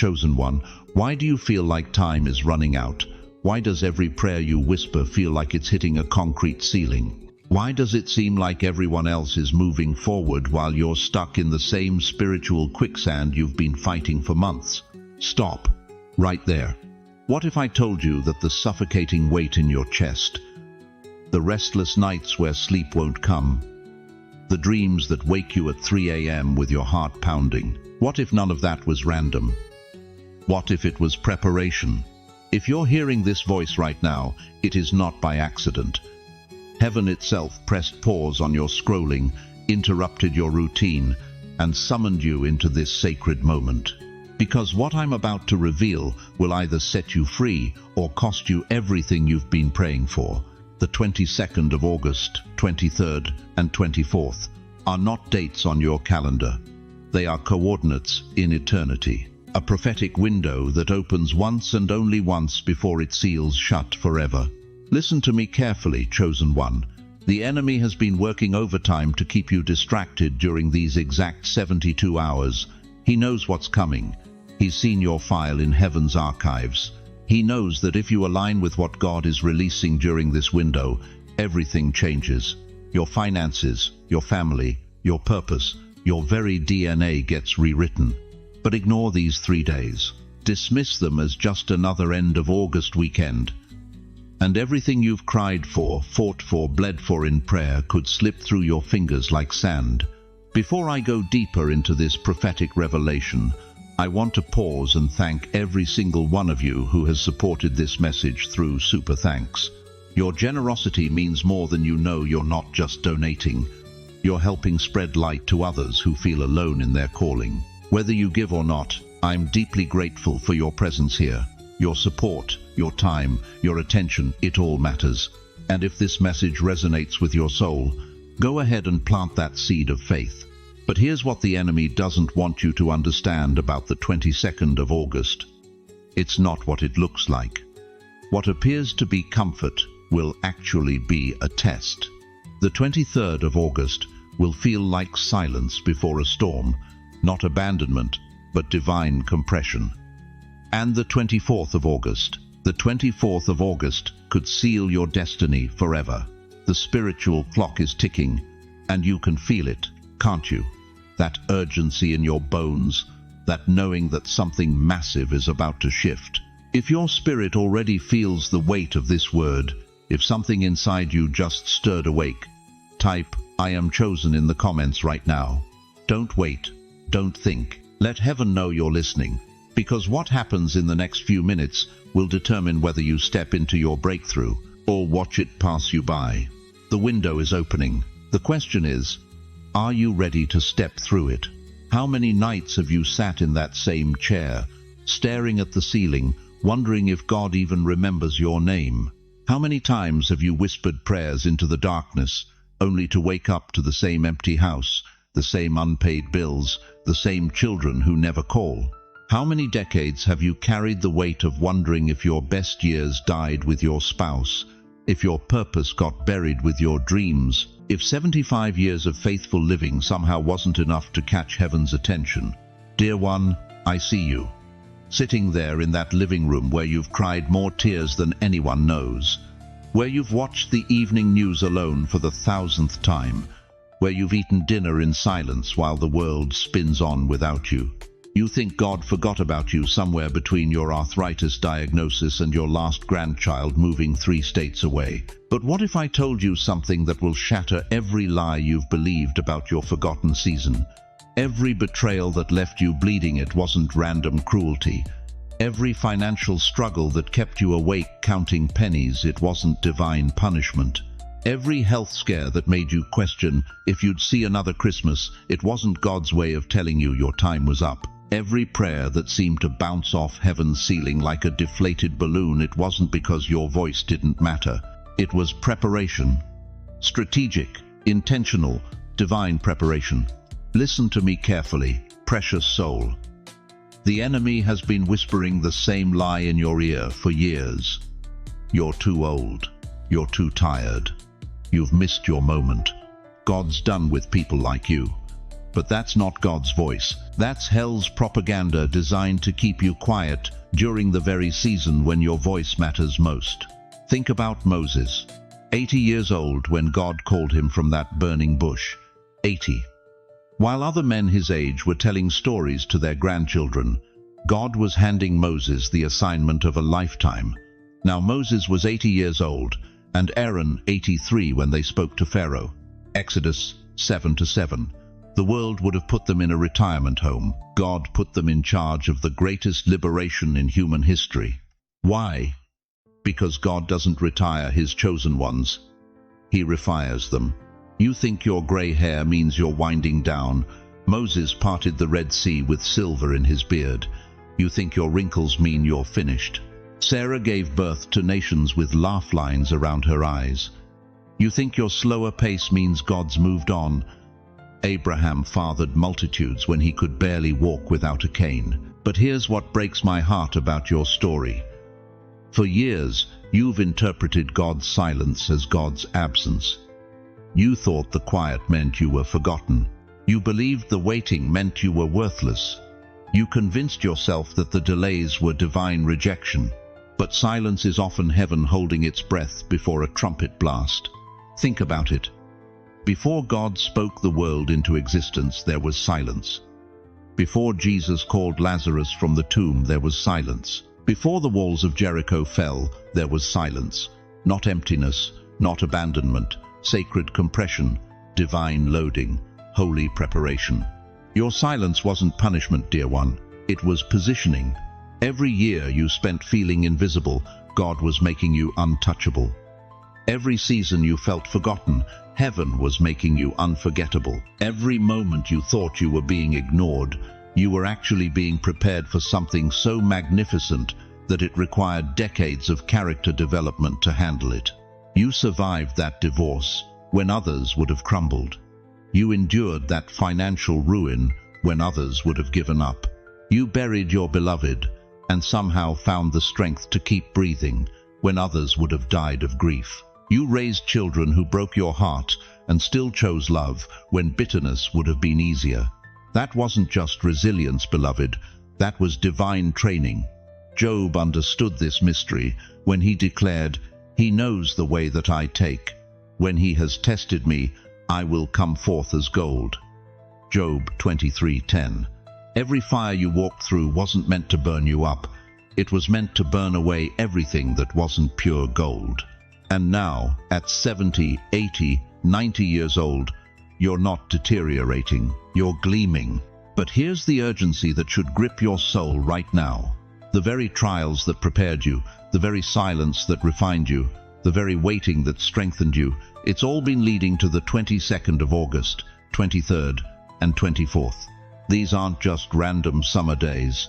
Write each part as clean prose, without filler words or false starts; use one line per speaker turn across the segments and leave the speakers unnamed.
Chosen one, why do you feel like time is running out? Why does every prayer you whisper feel like it's hitting a concrete ceiling? Why does it seem like everyone else is moving forward while you're stuck in the same spiritual quicksand you've been fighting for months? Stop. Right there. What if I told you that the suffocating weight in your chest, the restless nights where sleep won't come, the dreams that wake you at 3 a.m. with your heart pounding, what if none of that was random? What if it was preparation? If you're hearing this voice right now, it is not by accident. Heaven itself pressed pause on your scrolling, interrupted your routine, and summoned you into this sacred moment. Because what I'm about to reveal will either set you free or cost you everything you've been praying for. The 22nd of August, 23rd and 24th are not dates on your calendar. They are coordinates in eternity. A prophetic window that opens once and only once before it seals shut forever. Listen to me carefully, chosen one. The enemy has been working overtime to keep you distracted during these exact 72 hours. He knows what's coming. He's seen your file in heaven's archives. He knows that if you align with what God is releasing during this window, everything changes. Your finances, your family, your purpose, your very DNA gets rewritten. But ignore these 3 days. Dismiss them as just another end of August weekend. And everything you've cried for, fought for, bled for in prayer could slip through your fingers like sand. Before I go deeper into this prophetic revelation, I want to pause and thank every single one of you who has supported this message through Super Thanks. Your generosity means more than you know. You're not just donating. You're helping spread light to others who feel alone in their calling. Whether you give or not, I'm deeply grateful for your presence here. Your support, your time, your attention, it all matters. And if this message resonates with your soul, go ahead and plant that seed of faith. But here's what the enemy doesn't want you to understand about the 22nd of August. It's not what it looks like. What appears to be comfort will actually be a test. The 23rd of August will feel like silence before a storm, not abandonment, but divine compression. And the 24th of August, the 24th of August could seal your destiny forever. The spiritual clock is ticking, and you can feel it, can't you? That urgency in your bones, that knowing that something massive is about to shift. If your spirit already feels the weight of this word, if something inside you just stirred awake, type, "I am chosen" in the comments right now. Don't wait, don't think. Let heaven know you're listening, because what happens in the next few minutes will determine whether you step into your breakthrough or watch it pass you by. The window is opening. The question is, are you ready to step through it? How many nights have you sat in that same chair, staring at the ceiling, wondering if God even remembers your name? How many times have you whispered prayers into the darkness, only to wake up to the same empty house, the same unpaid bills, the same children who never call? How many decades have you carried the weight of wondering if your best years died with your spouse, if your purpose got buried with your dreams, if 75 years of faithful living somehow wasn't enough to catch heaven's attention? Dear one, I see you, sitting there in that living room where you've cried more tears than anyone knows, where you've watched the evening news alone for the 1,000th time, where you've eaten dinner in silence while the world spins on without you. You think God forgot about you somewhere between your arthritis diagnosis and your last grandchild moving 3 states away. But what if I told you something that will shatter every lie you've believed about your forgotten season? Every betrayal that left you bleeding, it wasn't random cruelty. Every financial struggle that kept you awake counting pennies, it wasn't divine punishment. Every health scare that made you question if you'd see another Christmas, it wasn't God's way of telling you your time was up. Every prayer that seemed to bounce off heaven's ceiling like a deflated balloon, it wasn't because your voice didn't matter. It was preparation. Strategic, intentional, divine preparation. Listen to me carefully, precious soul. The enemy has been whispering the same lie in your ear for years. You're too old. You're too tired. You've missed your moment. God's done with people like you. But that's not God's voice. That's hell's propaganda designed to keep you quiet during the very season when your voice matters most. Think about Moses, 80 years old when God called him from that burning bush. 80. While other men his age were telling stories to their grandchildren, God was handing Moses the assignment of a lifetime. Now Moses was 80 years old, and Aaron 83 when they spoke to Pharaoh. Exodus 7:7. The world would have put them in a retirement home. God put them in charge of the greatest liberation in human history. Why? Because God doesn't retire his chosen ones. He refires them. You think your gray hair means you're winding down. Moses parted the Red Sea with silver in his beard. You think your wrinkles mean you're finished. Sarah gave birth to nations with laugh lines around her eyes. You think your slower pace means God's moved on. Abraham fathered multitudes when he could barely walk without a cane. But here's what breaks my heart about your story. For years, you've interpreted God's silence as God's absence. You thought the quiet meant you were forgotten. You believed the waiting meant you were worthless. You convinced yourself that the delays were divine rejection. But silence is often heaven holding its breath before a trumpet blast. Think about it. Before God spoke the world into existence, there was silence. Before Jesus called Lazarus from the tomb, there was silence. Before the walls of Jericho fell, there was silence. Not emptiness, not abandonment, sacred compression, divine loading, holy preparation. Your silence wasn't punishment, dear one. It was positioning. Every year you spent feeling invisible, God was making you untouchable. Every season you felt forgotten, heaven was making you unforgettable. Every moment you thought you were being ignored, you were actually being prepared for something so magnificent that it required decades of character development to handle it. You survived that divorce when others would have crumbled. You endured that financial ruin when others would have given up. You buried your beloved and somehow found the strength to keep breathing when others would have died of grief. You raised children who broke your heart and still chose love when bitterness would have been easier. That wasn't just resilience, beloved. That was divine training. Job understood this mystery when he declared, "He knows the way that I take. When he has tested me, I will come forth as gold." Job 23:10. Every fire you walked through wasn't meant to burn you up. It was meant to burn away everything that wasn't pure gold. And now, at 70, 80, 90 years old, you're not deteriorating, you're gleaming. But here's the urgency that should grip your soul right now. The very trials that prepared you, the very silence that refined you, the very waiting that strengthened you, it's all been leading to the 22nd of August, 23rd, and 24th. These aren't just random summer days.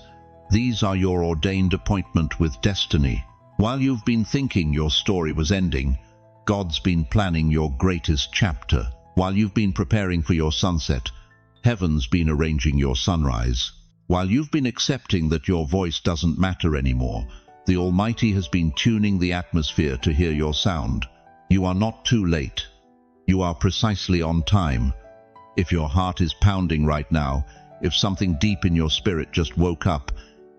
These are your ordained appointment with destiny. While you've been thinking your story was ending, God's been planning your greatest chapter. While you've been preparing for your sunset, heaven's been arranging your sunrise. While you've been accepting that your voice doesn't matter anymore, the Almighty has been tuning the atmosphere to hear your sound. You are not too late. You are precisely on time. If your heart is pounding right now, if something deep in your spirit just woke up,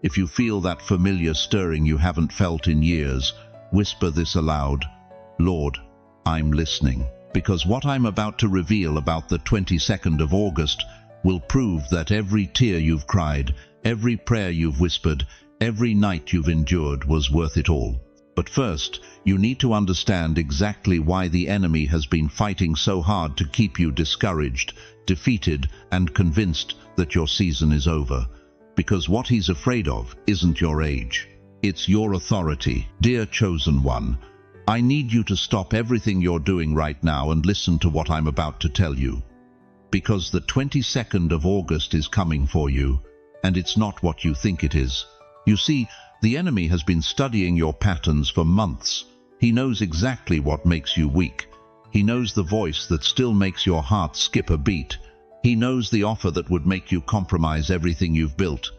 if you feel that familiar stirring you haven't felt in years, whisper this aloud: "Lord, I'm listening." Because what I'm about to reveal about the 22nd of August will prove that every tear you've cried, every prayer you've whispered, every night you've endured was worth it all. But first, you need to understand exactly why the enemy has been fighting so hard to keep you discouraged, defeated, and convinced that your season is over. Because what he's afraid of isn't your age. It's your authority. Dear chosen one, I need you to stop everything you're doing right now and listen to what I'm about to tell you. Because the 22nd of August is coming for you, and it's not what you think it is. You see, the enemy has been studying your patterns for months. He knows exactly what makes you weak. He knows the voice that still makes your heart skip a beat. He knows the offer that would make you compromise everything you've built.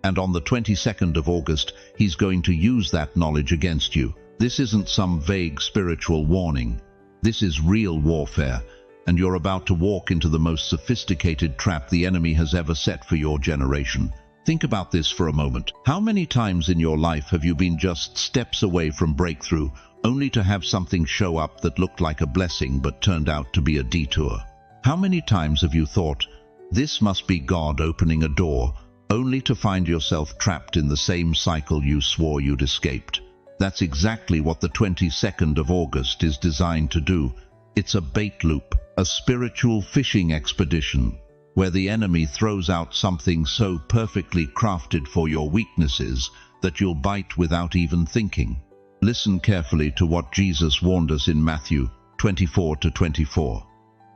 And on the 22nd of August, he's going to use that knowledge against you. This isn't some vague spiritual warning. This is real warfare. and you're about to walk into the most sophisticated trap the enemy has ever set for your generation. Think about this for a moment. How many times in your life have you been just steps away from breakthrough, only to have something show up that looked like a blessing but turned out to be a detour? How many times have you thought, this must be God opening a door, only to find yourself trapped in the same cycle you swore you'd escaped? That's exactly what the 22nd of August is designed to do. It's a bait loop, a spiritual fishing expedition, where the enemy throws out something so perfectly crafted for your weaknesses that you'll bite without even thinking. Listen carefully to what Jesus warned us in Matthew 24:24.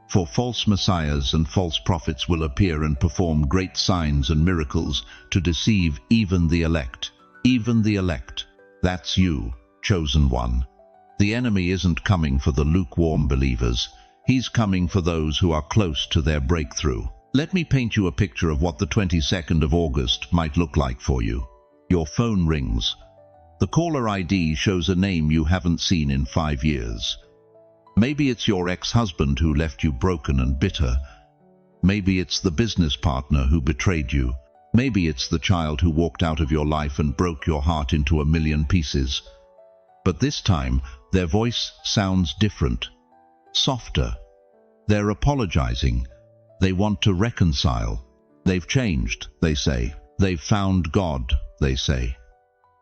For false messiahs and false prophets will appear and perform great signs and miracles to deceive even the elect. Even the elect. That's you, chosen one. The enemy isn't coming for the lukewarm believers. He's coming for those who are close to their breakthrough. Let me paint you a picture of what the 22nd of August might look like for you. Your phone rings. The caller ID shows a name you haven't seen in 5 years. Maybe it's your ex-husband who left you broken and bitter. Maybe it's the business partner who betrayed you. Maybe it's the child who walked out of your life and broke your heart into a million pieces. But this time, their voice sounds different, softer. They're apologizing. They want to reconcile. They've changed, they say. They've found God, they say.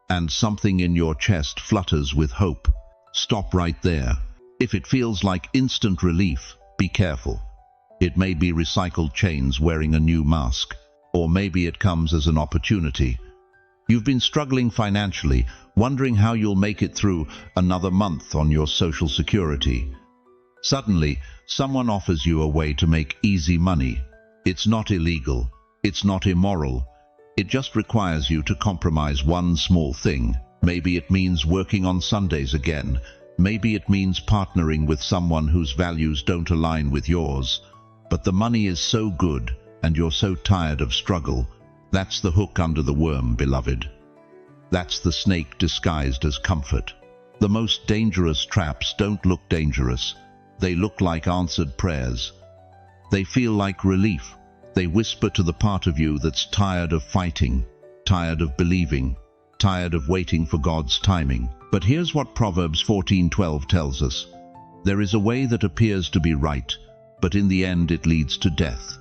And something in your chest flutters with hope. Stop right there. If it feels like instant relief, be careful. It may be recycled chains wearing a new mask, or maybe it comes as an opportunity. You've been struggling financially, wondering how you'll make it through another month on your Social Security. Suddenly, someone offers you a way to make easy money. It's not illegal. It's not immoral. It just requires you to compromise one small thing. Maybe it means working on Sundays again. Maybe it means partnering with someone whose values don't align with yours. But the money is so good, and you're so tired of struggle. That's the hook under the worm, beloved. That's the snake disguised as comfort. The most dangerous traps don't look dangerous. They look like answered prayers. They feel like relief. They whisper to the part of you that's tired of fighting, tired of believing, tired of waiting for God's timing. But here's what Proverbs 14:12 tells us. There is a way that appears to be right, but in the end it leads to death.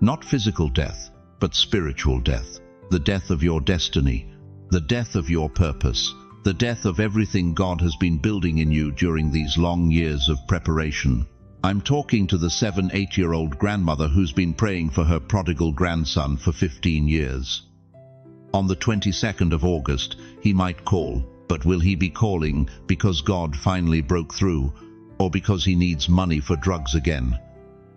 Not physical death, but spiritual death. The death of your destiny, the death of your purpose, the death of everything God has been building in you during these long years of preparation. I'm talking to the 7-8-year-old grandmother who's been praying for her prodigal grandson for 15 years. On the 22nd of August, he might call, but will he be calling because God finally broke through, or because he needs money for drugs again?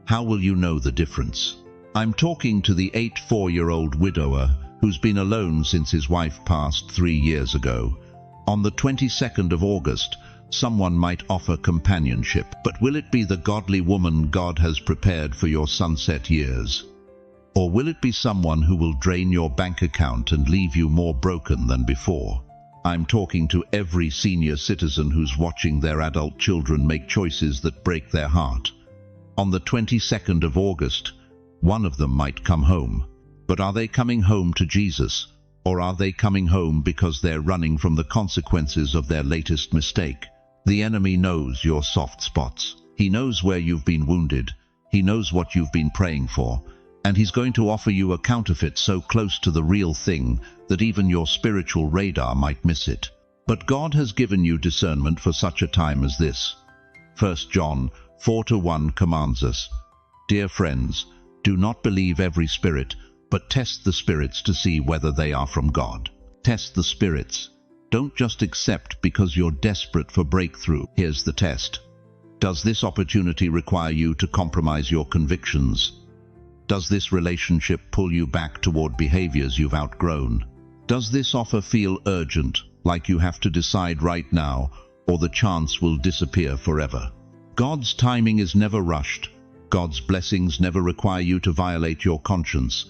How will you know the difference? I'm talking to the 84-year-old widower who's been alone since his wife passed 3 years ago. On the 22nd of August, someone might offer companionship, but will it be the godly woman God has prepared for your sunset years? Or will it be someone who will drain your bank account and leave you more broken than before? I'm talking to every senior citizen who's watching their adult children make choices that break their heart. On the 22nd of August, one of them might come home. But are they coming home to Jesus? Or are they coming home because they're running from the consequences of their latest mistake? The enemy knows your soft spots. He knows where you've been wounded. He knows what you've been praying for. And he's going to offer you a counterfeit so close to the real thing that even your spiritual radar might miss it. But God has given you discernment for such a time as this. 1 John 4:1 commands us, "Dear friends, do not believe every spirit, but test the spirits to see whether they are from God." Test the spirits. Don't just accept because you're desperate for breakthrough. Here's the test. Does this opportunity require you to compromise your convictions? Does this relationship pull you back toward behaviors you've outgrown? Does this offer feel urgent, like you have to decide right now, or the chance will disappear forever? God's timing is never rushed. God's blessings never require you to violate your conscience.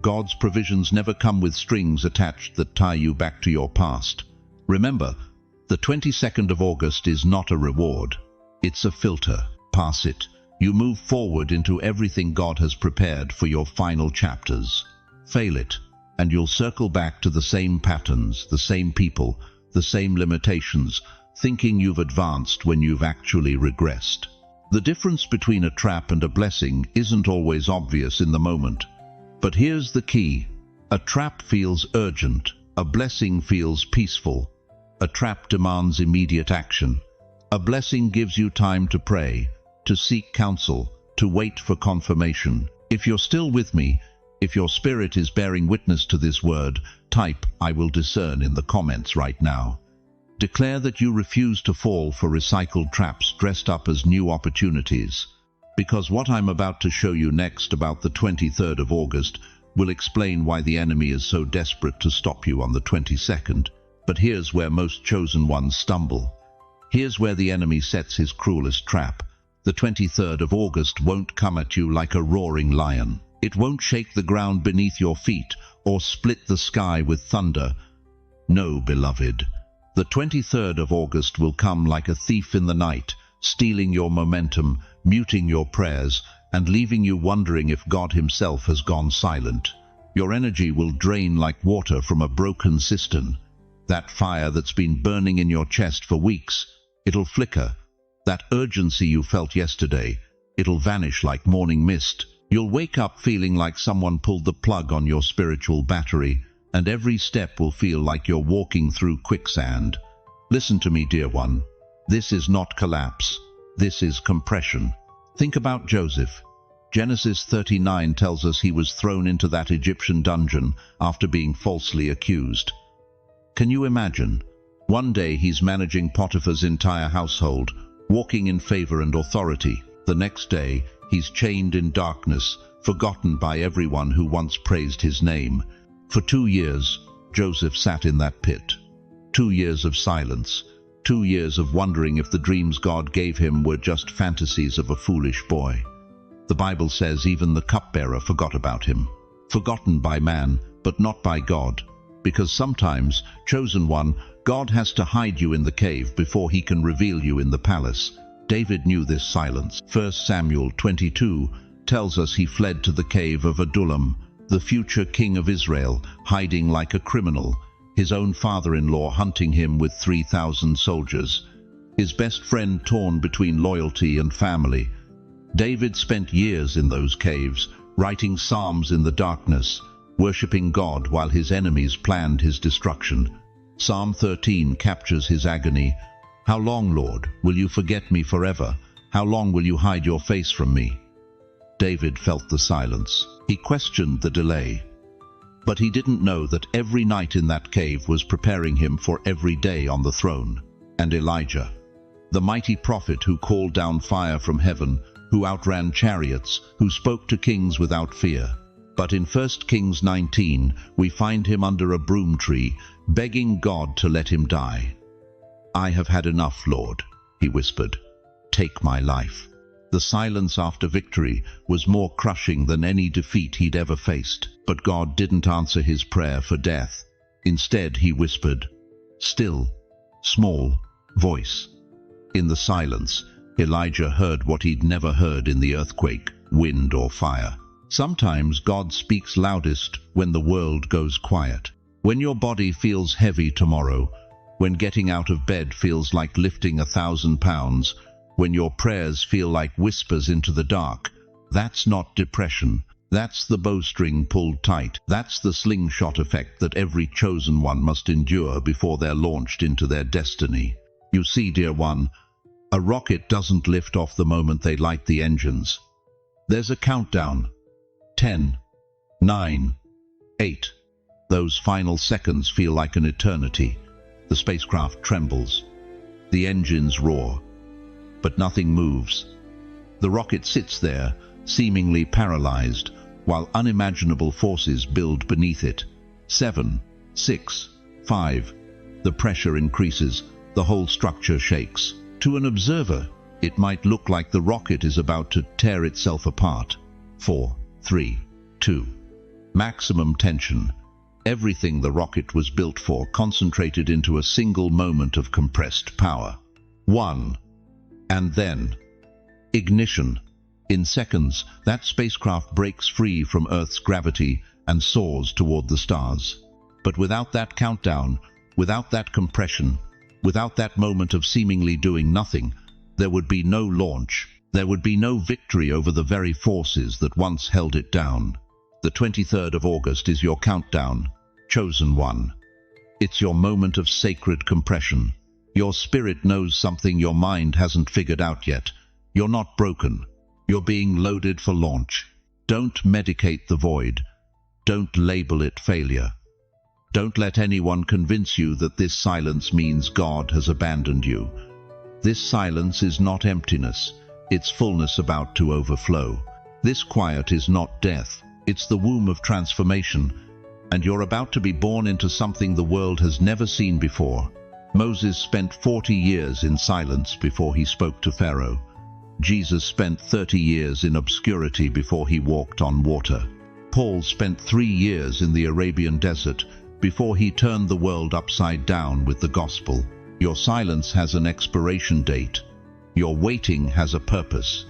God's provisions never come with strings attached that tie you back to your past. Remember, the 22nd of August is not a reward. It's a filter. Pass it. You move forward into everything God has prepared for your final chapters. Fail it, and you'll circle back to the same patterns, the same people, the same limitations, thinking you've advanced when you've actually regressed. The difference between a trap and a blessing isn't always obvious in the moment. But here's the key. A trap feels urgent. A blessing feels peaceful. A trap demands immediate action. A blessing gives you time to pray, to seek counsel, to wait for confirmation. If you're still with me, if your spirit is bearing witness to this word, type "I will discern" in the comments right now. Declare that you refuse to fall for recycled traps dressed up as new opportunities. Because what I'm about to show you next about the 23rd of August will explain why the enemy is so desperate to stop you on the 22nd. But here's where most chosen ones stumble. Here's where the enemy sets his cruelest trap. The 23rd of August won't come at you like a roaring lion. It won't shake the ground beneath your feet or split the sky with thunder. No, beloved. The 23rd of August will come like a thief in the night, stealing your momentum, muting your prayers, and leaving you wondering if God himself has gone silent. Your energy will drain like water from a broken cistern. That fire that's been burning in your chest for weeks, it'll flicker. That urgency you felt yesterday, it'll vanish like morning mist. You'll wake up feeling like someone pulled the plug on your spiritual battery, and every step will feel like you're walking through quicksand. Listen to me, dear one. This is not collapse. This is compression. Think about Joseph. Genesis 39 tells us he was thrown into that Egyptian dungeon after being falsely accused. Can you imagine? One day he's managing Potiphar's entire household, walking in favor and authority. The next day, he's chained in darkness, forgotten by everyone who once praised his name. For 2 years, Joseph sat in that pit. 2 years of silence. 2 years of wondering if the dreams God gave him were just fantasies of a foolish boy. The Bible says even the cupbearer forgot about him. Forgotten by man, but not by God. Because sometimes, chosen one, God has to hide you in the cave before he can reveal you in the palace. David knew this silence. 1 Samuel 22 tells us he fled to the cave of Adullam, the future king of Israel, hiding like a criminal, his own father-in-law hunting him with 3,000 soldiers, his best friend torn between loyalty and family. David spent years in those caves, writing psalms in the darkness, worshipping God while his enemies planned his destruction. Psalm 13 captures his agony. How long, Lord, will you forget me forever? How long will you hide your face from me? David felt the silence. He questioned the delay. But he didn't know that every night in that cave was preparing him for every day on the throne. And Elijah, the mighty prophet who called down fire from heaven, who outran chariots, who spoke to kings without fear. But in 1 Kings 19, we find him under a broom tree, begging God to let him die. "I have had enough, Lord," he whispered. "Take my life." The silence after victory was more crushing than any defeat he'd ever faced. But God didn't answer his prayer for death. Instead, he whispered, still, small voice. In the silence, Elijah heard what he'd never heard in the earthquake, wind, or fire. Sometimes God speaks loudest when the world goes quiet. When your body feels heavy tomorrow, when getting out of bed feels like lifting 1,000 pounds, when your prayers feel like whispers into the dark, that's not depression. That's the bowstring pulled tight. That's the slingshot effect that every chosen one must endure before they're launched into their destiny. You see, dear one, a rocket doesn't lift off the moment they light the engines. There's a countdown. 10, 9, 8. Those final seconds feel like an eternity. The spacecraft trembles. The engines roar. But nothing moves. The rocket sits there, seemingly paralyzed, while unimaginable forces build beneath it. 7, 6, 5. The pressure increases. The whole structure shakes. To an observer, it might look like the rocket is about to tear itself apart. 4, 3, 2. Maximum tension. Everything the rocket was built for concentrated into a single moment of compressed power. 1. And then ignition. In seconds, that spacecraft breaks free from Earth's gravity and soars toward the stars. But without that countdown, without that compression, without that moment of seemingly doing nothing, there would be no launch. There would be no victory over the very forces that once held it down. The 23rd of August is your countdown, chosen one. It's your moment of sacred compression. Your spirit knows something your mind hasn't figured out yet. You're not broken. You're being loaded for launch. Don't medicate the void. Don't label it failure. Don't let anyone convince you that this silence means God has abandoned you. This silence is not emptiness. It's fullness about to overflow. This quiet is not death. It's the womb of transformation. And you're about to be born into something the world has never seen before. Moses spent 40 years in silence before he spoke to Pharaoh. Jesus spent 30 years in obscurity before he walked on water. Paul spent 3 years in the Arabian desert before he turned the world upside down with the gospel. Your silence has an expiration date. Your waiting has a purpose.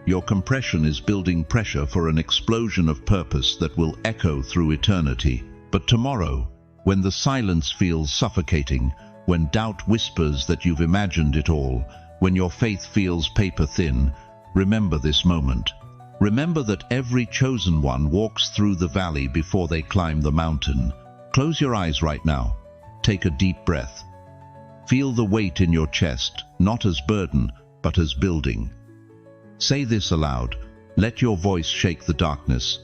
Your compression is building pressure for an explosion of purpose that will echo through eternity. But tomorrow, when the silence feels suffocating, when doubt whispers that you've imagined it all, when your faith feels paper thin, remember this moment. Remember that every chosen one walks through the valley before they climb the mountain. Close your eyes right now. Take a deep breath. Feel the weight in your chest, not as burden, but as building. Say this aloud. Let your voice shake the darkness.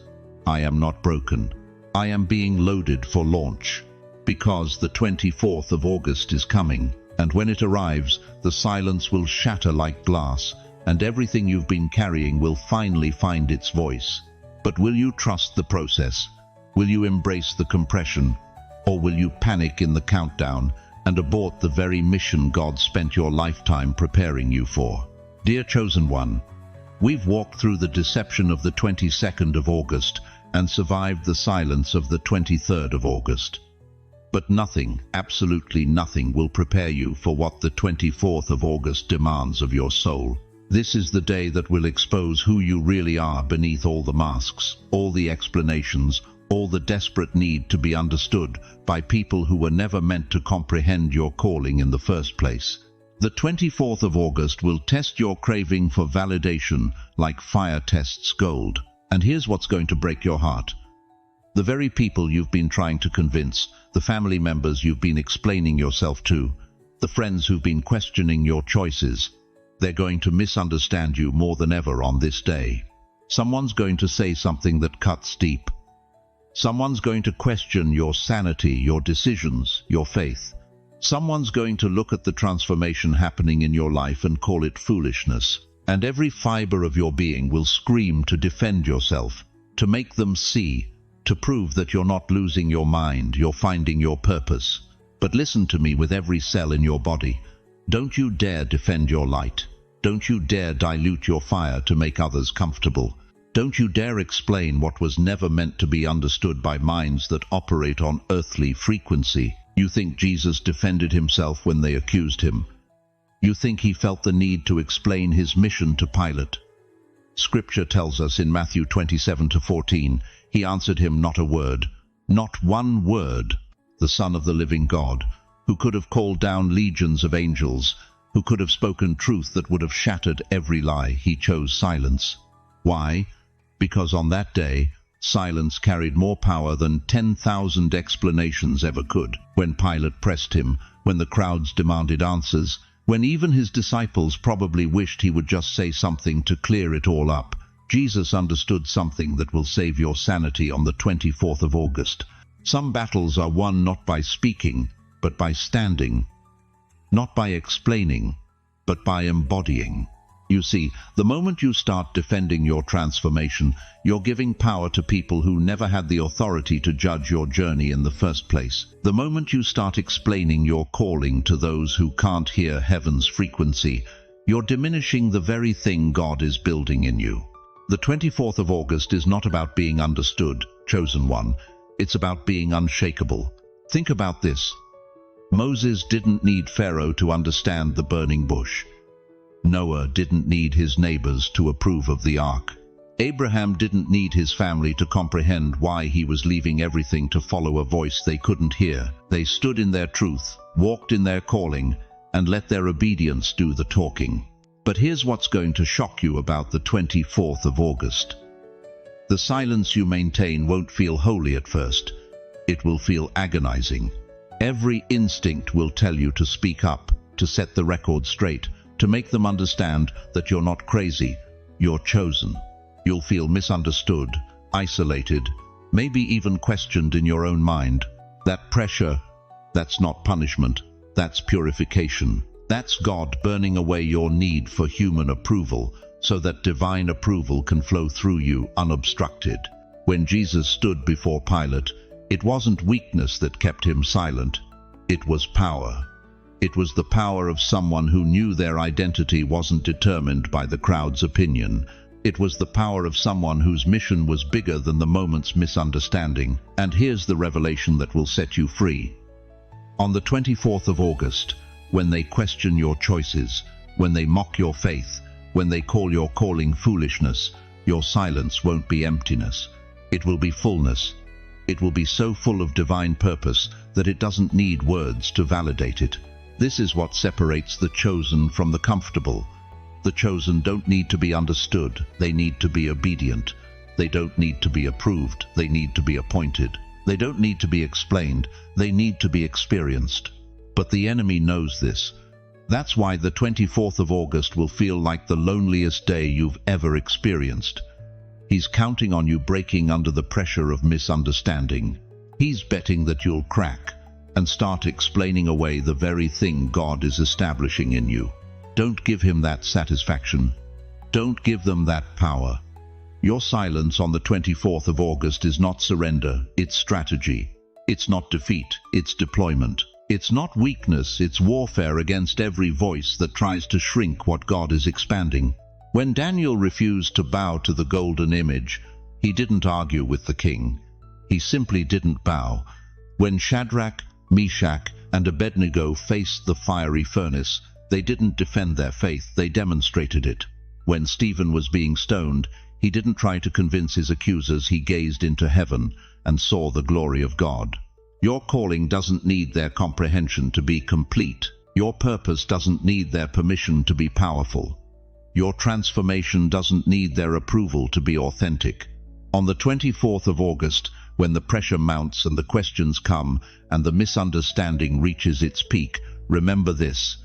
I am not broken. I am being loaded for launch. Because the 24th of August is coming, and when it arrives, the silence will shatter like glass, and everything you've been carrying will finally find its voice. But will you trust the process? Will you embrace the compression? Or will you panic in the countdown and abort the very mission God spent your lifetime preparing you for? Dear chosen one, we've walked through the deception of the 22nd of August and survived the silence of the 23rd of August. But nothing, absolutely nothing, will prepare you for what the 24th of August demands of your soul. This is the day that will expose who you really are beneath all the masks, all the explanations, all the desperate need to be understood by people who were never meant to comprehend your calling in the first place. The 24th of August will test your craving for validation like fire tests gold. And here's what's going to break your heart. The very people you've been trying to convince, the family members you've been explaining yourself to, the friends who've been questioning your choices, they're going to misunderstand you more than ever on this day. Someone's going to say something that cuts deep. Someone's going to question your sanity, your decisions, your faith. Someone's going to look at the transformation happening in your life and call it foolishness. And every fiber of your being will scream to defend yourself, to make them see, to prove that you're not losing your mind, you're finding your purpose. But listen to me with every cell in your body. Don't you dare defend your light. Don't you dare dilute your fire to make others comfortable. Don't you dare explain what was never meant to be understood by minds that operate on earthly frequency. You think Jesus defended himself when they accused him. You think he felt the need to explain his mission to Pilate. Scripture tells us in Matthew 27-14, he answered him not a word, not one word. The Son of the living God, who could have called down legions of angels, who could have spoken truth that would have shattered every lie, he chose silence. Why? Because on that day, silence carried more power than 10,000 explanations ever could. When Pilate pressed him, when the crowds demanded answers, when even his disciples probably wished he would just say something to clear it all up, Jesus understood something that will save your sanity on the 24th of August. Some battles are won not by speaking, but by standing. Not by explaining, but by embodying. You see, the moment you start defending your transformation, you're giving power to people who never had the authority to judge your journey in the first place. The moment you start explaining your calling to those who can't hear heaven's frequency, you're diminishing the very thing God is building in you. The 24th of August is not about being understood, chosen one. It's about being unshakable. Think about this. Moses didn't need Pharaoh to understand the burning bush. Noah didn't need his neighbors to approve of the ark. Abraham didn't need his family to comprehend why he was leaving everything to follow a voice they couldn't hear. They stood in their truth, walked in their calling, and let their obedience do the talking. But here's what's going to shock you about the 24th of August. The silence you maintain won't feel holy at first. It will feel agonizing. Every instinct will tell you to speak up, to set the record straight, to make them understand that you're not crazy, you're chosen. You'll feel misunderstood, isolated, maybe even questioned in your own mind. That pressure, that's not punishment, that's purification. That's God burning away your need for human approval, so that divine approval can flow through you unobstructed. When Jesus stood before Pilate, it wasn't weakness that kept him silent. It was power. It was the power of someone who knew their identity wasn't determined by the crowd's opinion. It was the power of someone whose mission was bigger than the moment's misunderstanding. And here's the revelation that will set you free. On the 24th of August, when they question your choices, when they mock your faith, when they call your calling foolishness, your silence won't be emptiness. It will be fullness. It will be so full of divine purpose that it doesn't need words to validate it. This is what separates the chosen from the comfortable. The chosen don't need to be understood, they need to be obedient. They don't need to be approved, they need to be appointed. They don't need to be explained, they need to be experienced. But the enemy knows this. That's why the 24th of August will feel like the loneliest day you've ever experienced. He's counting on you breaking under the pressure of misunderstanding. He's betting that you'll crack and start explaining away the very thing God is establishing in you. Don't give him that satisfaction. Don't give them that power. Your silence on the 24th of August is not surrender, it's strategy. It's not defeat, it's deployment. It's not weakness, it's warfare against every voice that tries to shrink what God is expanding. When Daniel refused to bow to the golden image, he didn't argue with the king. He simply didn't bow. When Shadrach, Meshach, and Abednego faced the fiery furnace, they didn't defend their faith, they demonstrated it. When Stephen was being stoned, he didn't try to convince his accusers, he gazed into heaven and saw the glory of God. Your calling doesn't need their comprehension to be complete. Your purpose doesn't need their permission to be powerful. Your transformation doesn't need their approval to be authentic. On the 24th of August, when the pressure mounts and the questions come and the misunderstanding reaches its peak, remember this.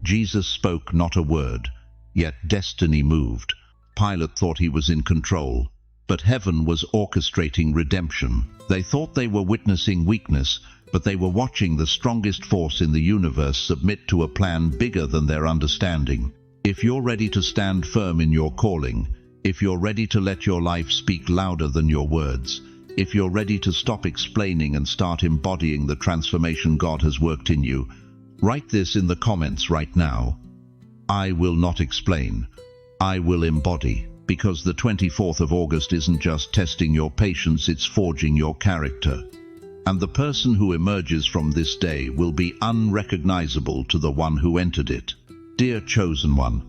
Jesus spoke not a word, yet destiny moved. Pilate thought he was in control, but heaven was orchestrating redemption. They thought they were witnessing weakness, but they were watching the strongest force in the universe submit to a plan bigger than their understanding. If you're ready to stand firm in your calling, if you're ready to let your life speak louder than your words, if you're ready to stop explaining and start embodying the transformation God has worked in you, write this in the comments right now. I will not explain. I will embody. Because the 24th of August isn't just testing your patience, it's forging your character. And the person who emerges from this day will be unrecognizable to the one who entered it. Dear chosen one,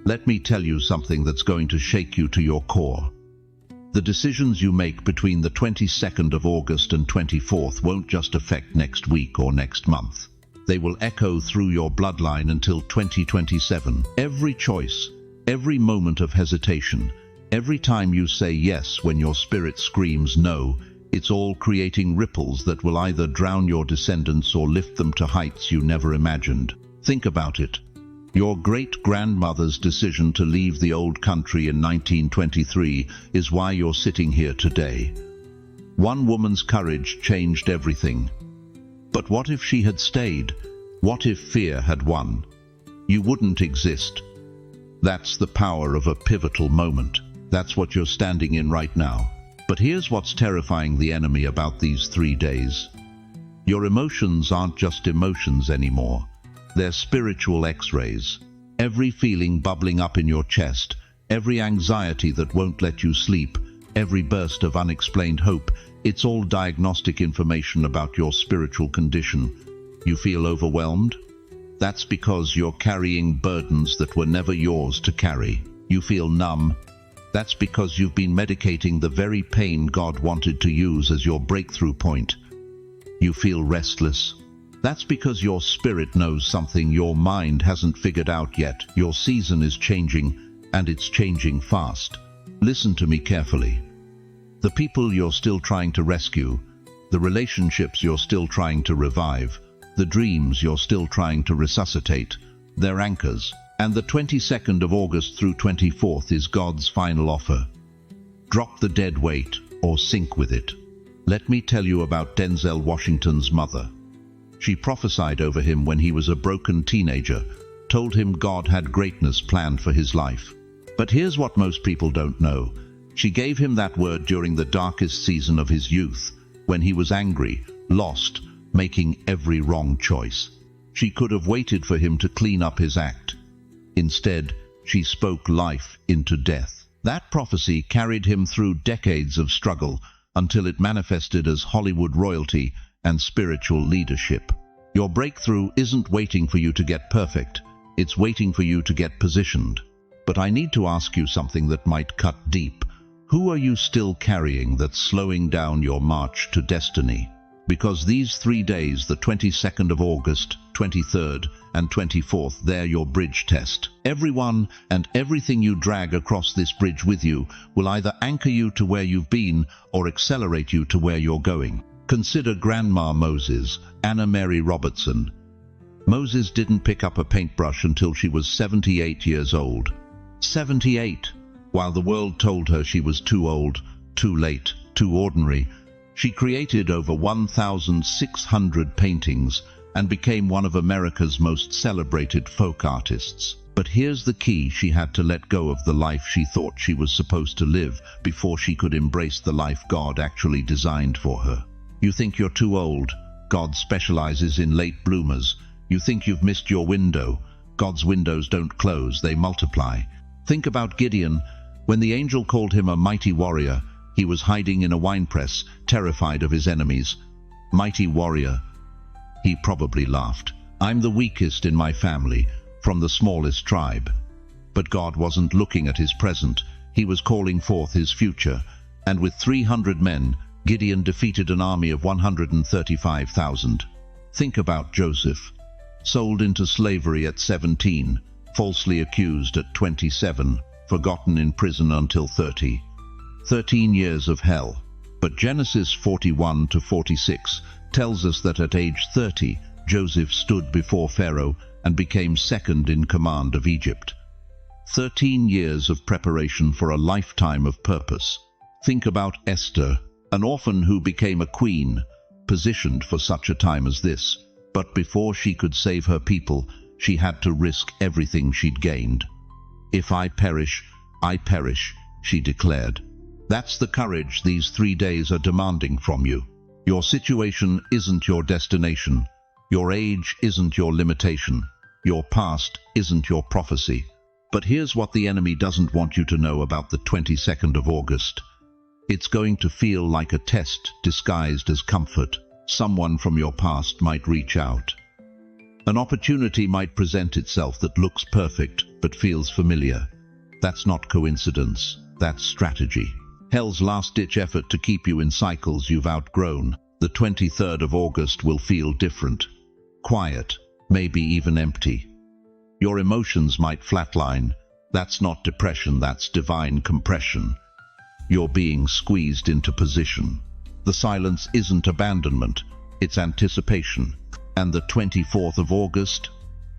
let me tell you something that's going to shake you to your core. The decisions you make between the 22nd of August and 24th won't just affect next week or next month. They will echo through your bloodline until 2027. Every choice, every moment of hesitation, every time you say yes when your spirit screams no, it's all creating ripples that will either drown your descendants or lift them to heights you never imagined. Think about it. Your great-grandmother's decision to leave the old country in 1923 is why you're sitting here today. One woman's courage changed everything. But what if she had stayed? What if fear had won? You wouldn't exist. That's the power of a pivotal moment. That's what you're standing in right now. But here's what's terrifying the enemy about these 3 days. Your emotions aren't just emotions anymore. They're spiritual X-rays. Every feeling bubbling up in your chest, every anxiety that won't let you sleep, every burst of unexplained hope, it's all diagnostic information about your spiritual condition. You feel overwhelmed? That's because you're carrying burdens that were never yours to carry. You feel numb. That's because you've been medicating the very pain God wanted to use as your breakthrough point. You feel restless. That's because your spirit knows something your mind hasn't figured out yet. Your season is changing, and it's changing fast. Listen to me carefully. The people you're still trying to rescue, the relationships you're still trying to revive, the dreams you're still trying to resuscitate, they're anchors. And the 22nd of August through 24th is God's final offer. Drop the dead weight or sink with it. Let me tell you about Denzel Washington's mother. She prophesied over him when he was a broken teenager, told him God had greatness planned for his life. But here's what most people don't know. She gave him that word during the darkest season of his youth, when he was angry, lost, making every wrong choice. She could have waited for him to clean up his act. Instead, she spoke life into death. That prophecy carried him through decades of struggle until it manifested as Hollywood royalty and spiritual leadership. Your breakthrough isn't waiting for you to get perfect. It's waiting for you to get positioned. But I need to ask you something that might cut deep. Who are you still carrying that's slowing down your march to destiny? Because these 3 days, the 22nd of August, 23rd, and 24th, they're your bridge test. Everyone and everything you drag across this bridge with you will either anchor you to where you've been or accelerate you to where you're going. Consider Grandma Moses, Anna Mary Robertson. Moses didn't pick up a paintbrush until she was 78 years old. 78! While the world told her she was too old, too late, too ordinary, she created over 1,600 paintings and became one of America's most celebrated folk artists. But here's the key: she had to let go of the life she thought she was supposed to live before she could embrace the life God actually designed for her. You think you're too old? God specializes in late bloomers. You think you've missed your window? God's windows don't close, they multiply. Think about Gideon. When the angel called him a mighty warrior, he was hiding in a winepress, terrified of his enemies. Mighty warrior. He probably laughed. I'm the weakest in my family, from the smallest tribe. But God wasn't looking at his present. He was calling forth his future. And with 300 men, Gideon defeated an army of 135,000. Think about Joseph. Sold into slavery at 17, falsely accused at 27, forgotten in prison until 30. 13 years of hell. But Genesis 41 to 46 tells us that at age 30, Joseph stood before Pharaoh and became second in command of Egypt. 13 years of preparation for a lifetime of purpose. Think about Esther, an orphan who became a queen, positioned for such a time as this. But before she could save her people, she had to risk everything she'd gained. If I perish, she declared. That's the courage these 3 days are demanding from you. Your situation isn't your destination. Your age isn't your limitation. Your past isn't your prophecy. But here's what the enemy doesn't want you to know about the 22nd of August. It's going to feel like a test disguised as comfort. Someone from your past might reach out. An opportunity might present itself that looks perfect but feels familiar. That's not coincidence. That's strategy. Hell's last-ditch effort to keep you in cycles you've outgrown. The 23rd of August will feel different. Quiet, maybe even empty. Your emotions might flatline. That's not depression, that's divine compression. You're being squeezed into position. The silence isn't abandonment, it's anticipation. And the 24th of August?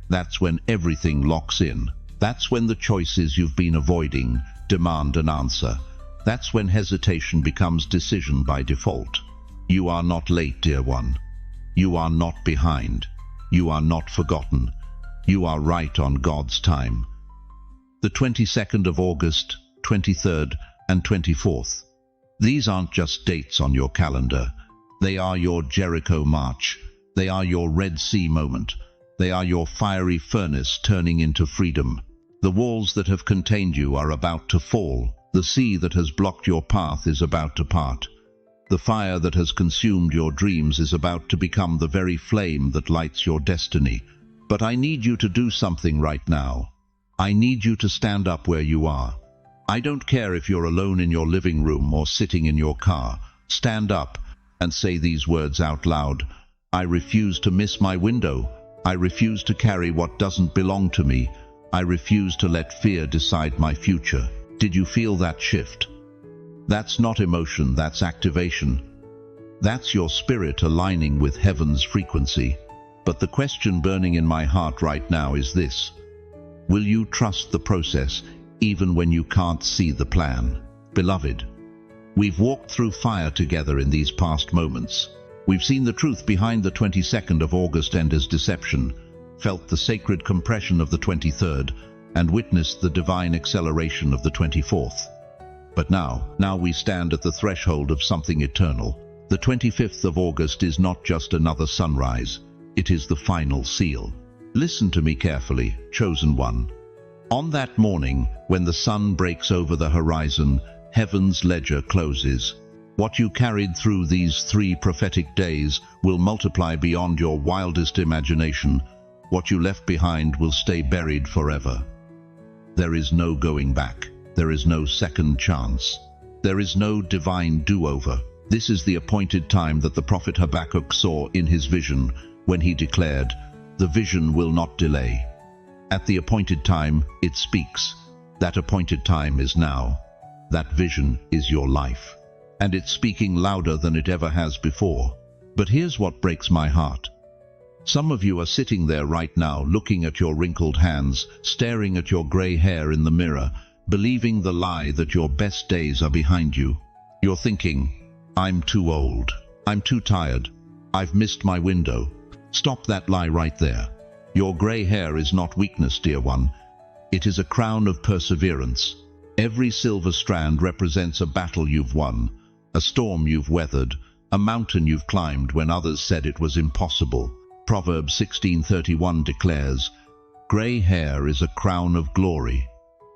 That's when everything locks in. That's when the choices you've been avoiding demand an answer. That's when hesitation becomes decision by default. You are not late, dear one. You are not behind. You are not forgotten. You are right on God's time. The 22nd of August, 23rd, and 24th. These aren't just dates on your calendar. They are your Jericho march. They are your Red Sea moment. They are your fiery furnace turning into freedom. The walls that have contained you are about to fall. The sea that has blocked your path is about to part. The fire that has consumed your dreams is about to become the very flame that lights your destiny. But I need you to do something right now. I need you to stand up where you are. I don't care if you're alone in your living room or sitting in your car. Stand up and say these words out loud. I refuse to miss my window. I refuse to carry what doesn't belong to me. I refuse to let fear decide my future. Did you feel that shift? That's not emotion, that's activation. That's your spirit aligning with heaven's frequency. But the question burning in my heart right now is this: will you trust the process even when you can't see the plan? Beloved, we've walked through fire together in these past moments. We've seen the truth behind the 22nd of August and as deception, felt the sacred compression of the 23rd, and witnessed the divine acceleration of the 24th. But now we stand at the threshold of something eternal. The 25th of August is not just another sunrise. It is the final seal. Listen to me carefully, chosen one. On that morning, when the sun breaks over the horizon, heaven's ledger closes. What you carried through these 3 prophetic days will multiply beyond your wildest imagination. What you left behind will stay buried forever. There is no going back. There is no second chance. There is no divine do-over. This is the appointed time that the prophet Habakkuk saw in his vision when he declared, "The vision will not delay." At the appointed time, it speaks. That appointed time is now. That vision is your life. And it's speaking louder than it ever has before. But here's what breaks my heart. Some of you are sitting there right now, looking at your wrinkled hands, staring at your gray hair in the mirror, believing the lie that your best days are behind you. You're thinking, "I'm too old. I'm too tired. I've missed my window." Stop that lie right there. Your gray hair is not weakness, dear one. It is a crown of perseverance. Every silver strand represents a battle you've won, a storm you've weathered, a mountain you've climbed when others said it was impossible. Proverbs 16:31 declares, "Gray hair is a crown of glory.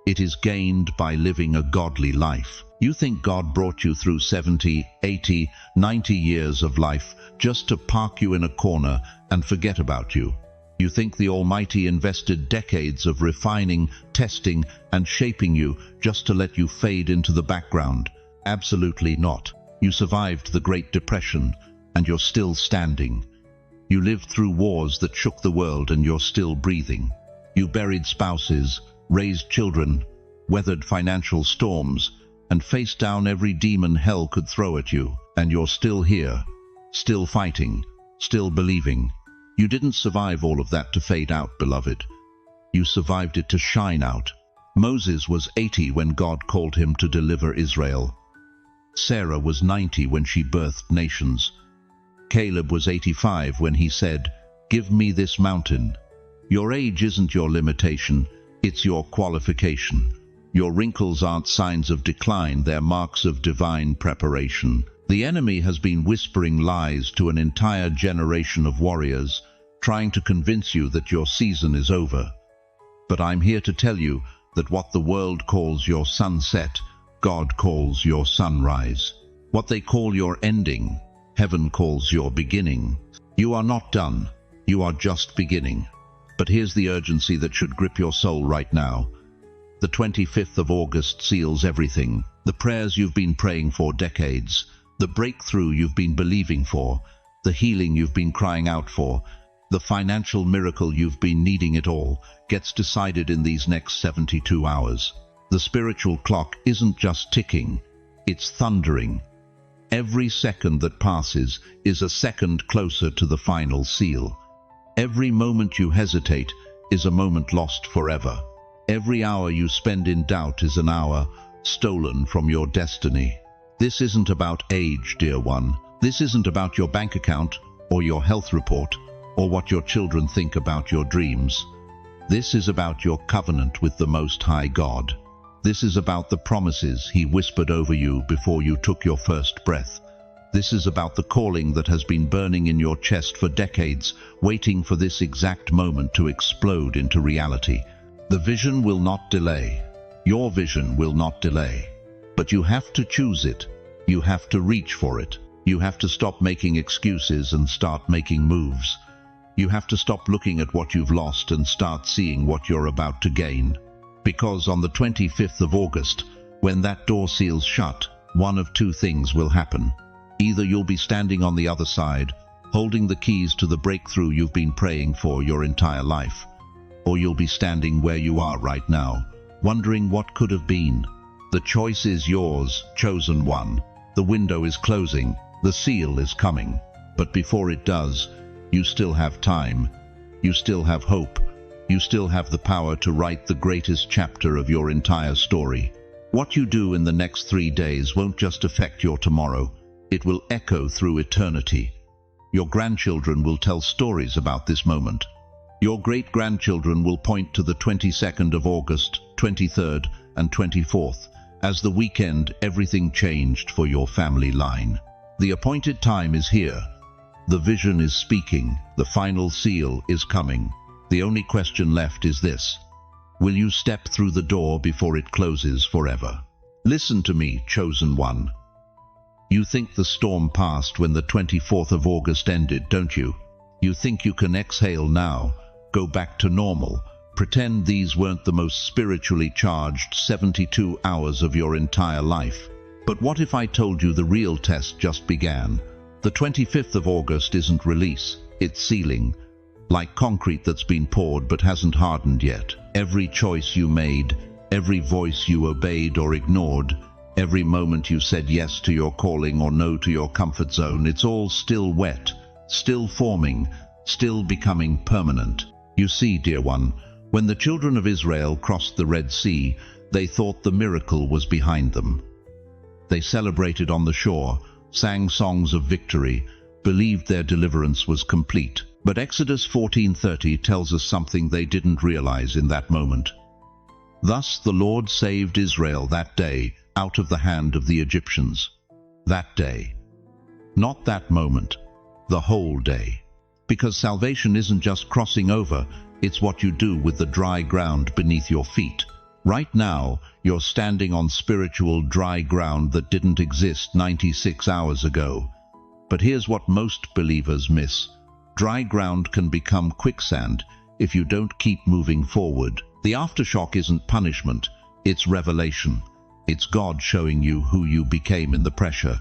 It is gained by living a godly life." You think God brought you through 70, 80, 90 years of life just to park you in a corner and forget about you. You think the Almighty invested decades of refining, testing, and shaping you just to let you fade into the background. Absolutely not. You survived the Great Depression, and you're still standing. You lived through wars that shook the world, and you're still breathing. You buried spouses, raised children, weathered financial storms, and faced down every demon hell could throw at you, and you're still here, still fighting, still believing. You didn't survive all of that to fade out, beloved. You survived it to shine out. Moses was 80 when God called him to deliver Israel. Sarah was 90 when she birthed nations. Caleb was 85 when he said, "Give me this mountain." Your age isn't your limitation, it's your qualification. Your wrinkles aren't signs of decline, they're marks of divine preparation. The enemy has been whispering lies to an entire generation of warriors, trying to convince you that your season is over. But I'm here to tell you that what the world calls your sunset, God calls your sunrise. What they call your ending, heaven calls your beginning. You are not done, you are just beginning. But here's the urgency that should grip your soul right now. The 25th of August seals everything. The prayers you've been praying for decades, the breakthrough you've been believing for, the healing you've been crying out for, the financial miracle you've been needing, it all gets decided in these next 72 hours. The spiritual clock isn't just ticking, it's thundering. Every second that passes is a second closer to the final seal. Every moment you hesitate is a moment lost forever. Every hour you spend in doubt is an hour stolen from your destiny. This isn't about age, dear one. This isn't about your bank account or your health report or what your children think about your dreams. This is about your covenant with the Most High God. This is about the promises He whispered over you before you took your first breath. This is about the calling that has been burning in your chest for decades, waiting for this exact moment to explode into reality. The vision will not delay. Your vision will not delay. But you have to choose it. You have to reach for it. You have to stop making excuses and start making moves. You have to stop looking at what you've lost and start seeing what you're about to gain. Because on the 25th of August, when that door seals shut, one of two things will happen. Either you'll be standing on the other side, holding the keys to the breakthrough you've been praying for your entire life, or you'll be standing where you are right now, wondering what could have been. The choice is yours, chosen one. The window is closing, the seal is coming. But before it does, you still have time. You still have hope. You still have the power to write the greatest chapter of your entire story. What you do in the next 3 days won't just affect your tomorrow. It will echo through eternity. Your grandchildren will tell stories about this moment. Your great-grandchildren will point to the 22nd of August, 23rd and 24th, as the weekend everything changed for your family line. The appointed time is here. The vision is speaking. The final seal is coming. The only question left is this: will you step through the door before it closes forever? Listen to me, chosen one. You think the storm passed when the 24th of August ended, don't you? You think you can exhale now, go back to normal, pretend these weren't the most spiritually charged 72 hours of your entire life. But what if I told you the real test just began? The 25th of August isn't release, it's sealing. Like concrete that's been poured but hasn't hardened yet. Every choice you made, every voice you obeyed or ignored, every moment you said yes to your calling or no to your comfort zone, it's all still wet, still forming, still becoming permanent. You see, dear one, when the children of Israel crossed the Red Sea, they thought the miracle was behind them. They celebrated on the shore, sang songs of victory, believed their deliverance was complete. But Exodus 14:30 tells us something they didn't realize in that moment. Thus the Lord saved Israel that day out of the hand of the Egyptians. That day. Not that moment. The whole day. Because salvation isn't just crossing over, it's what you do with the dry ground beneath your feet. Right now, you're standing on spiritual dry ground that didn't exist 96 hours ago. But here's what most believers miss. Dry ground can become quicksand if you don't keep moving forward. The aftershock isn't punishment, it's revelation. It's God showing you who you became in the pressure,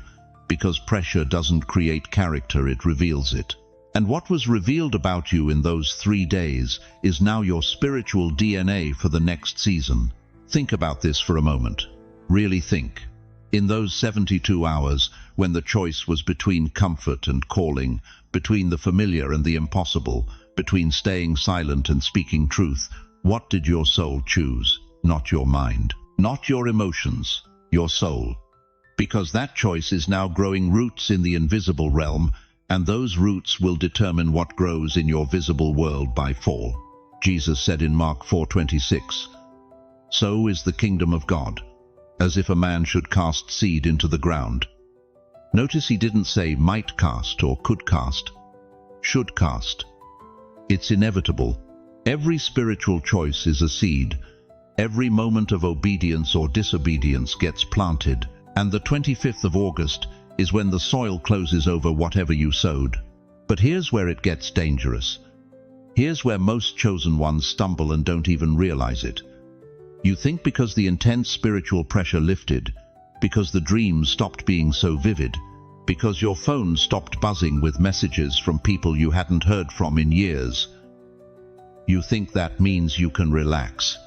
because pressure doesn't create character, it reveals it. And what was revealed about you in those 3 days is now your spiritual DNA for the next season. Think about this for a moment. Really think. In those 72 hours, when the choice was between comfort and calling, between the familiar and the impossible, between staying silent and speaking truth, what did your soul choose? Not your mind. Not your emotions. Your soul. Because that choice is now growing roots in the invisible realm, and those roots will determine what grows in your visible world by fall. Jesus said in Mark 4:26, "So is the kingdom of God, as if a man should cast seed into the ground." Notice he didn't say might cast or could cast. Should cast. It's inevitable. Every spiritual choice is a seed. Every moment of obedience or disobedience gets planted, and the 25th of August is when the soil closes over whatever you sowed. But here's where it gets dangerous. Here's where most chosen ones stumble and don't even realize it. You think because the intense spiritual pressure lifted, because the dreams stopped being so vivid, because your phone stopped buzzing with messages from people you hadn't heard from in years, you think that means you can relax.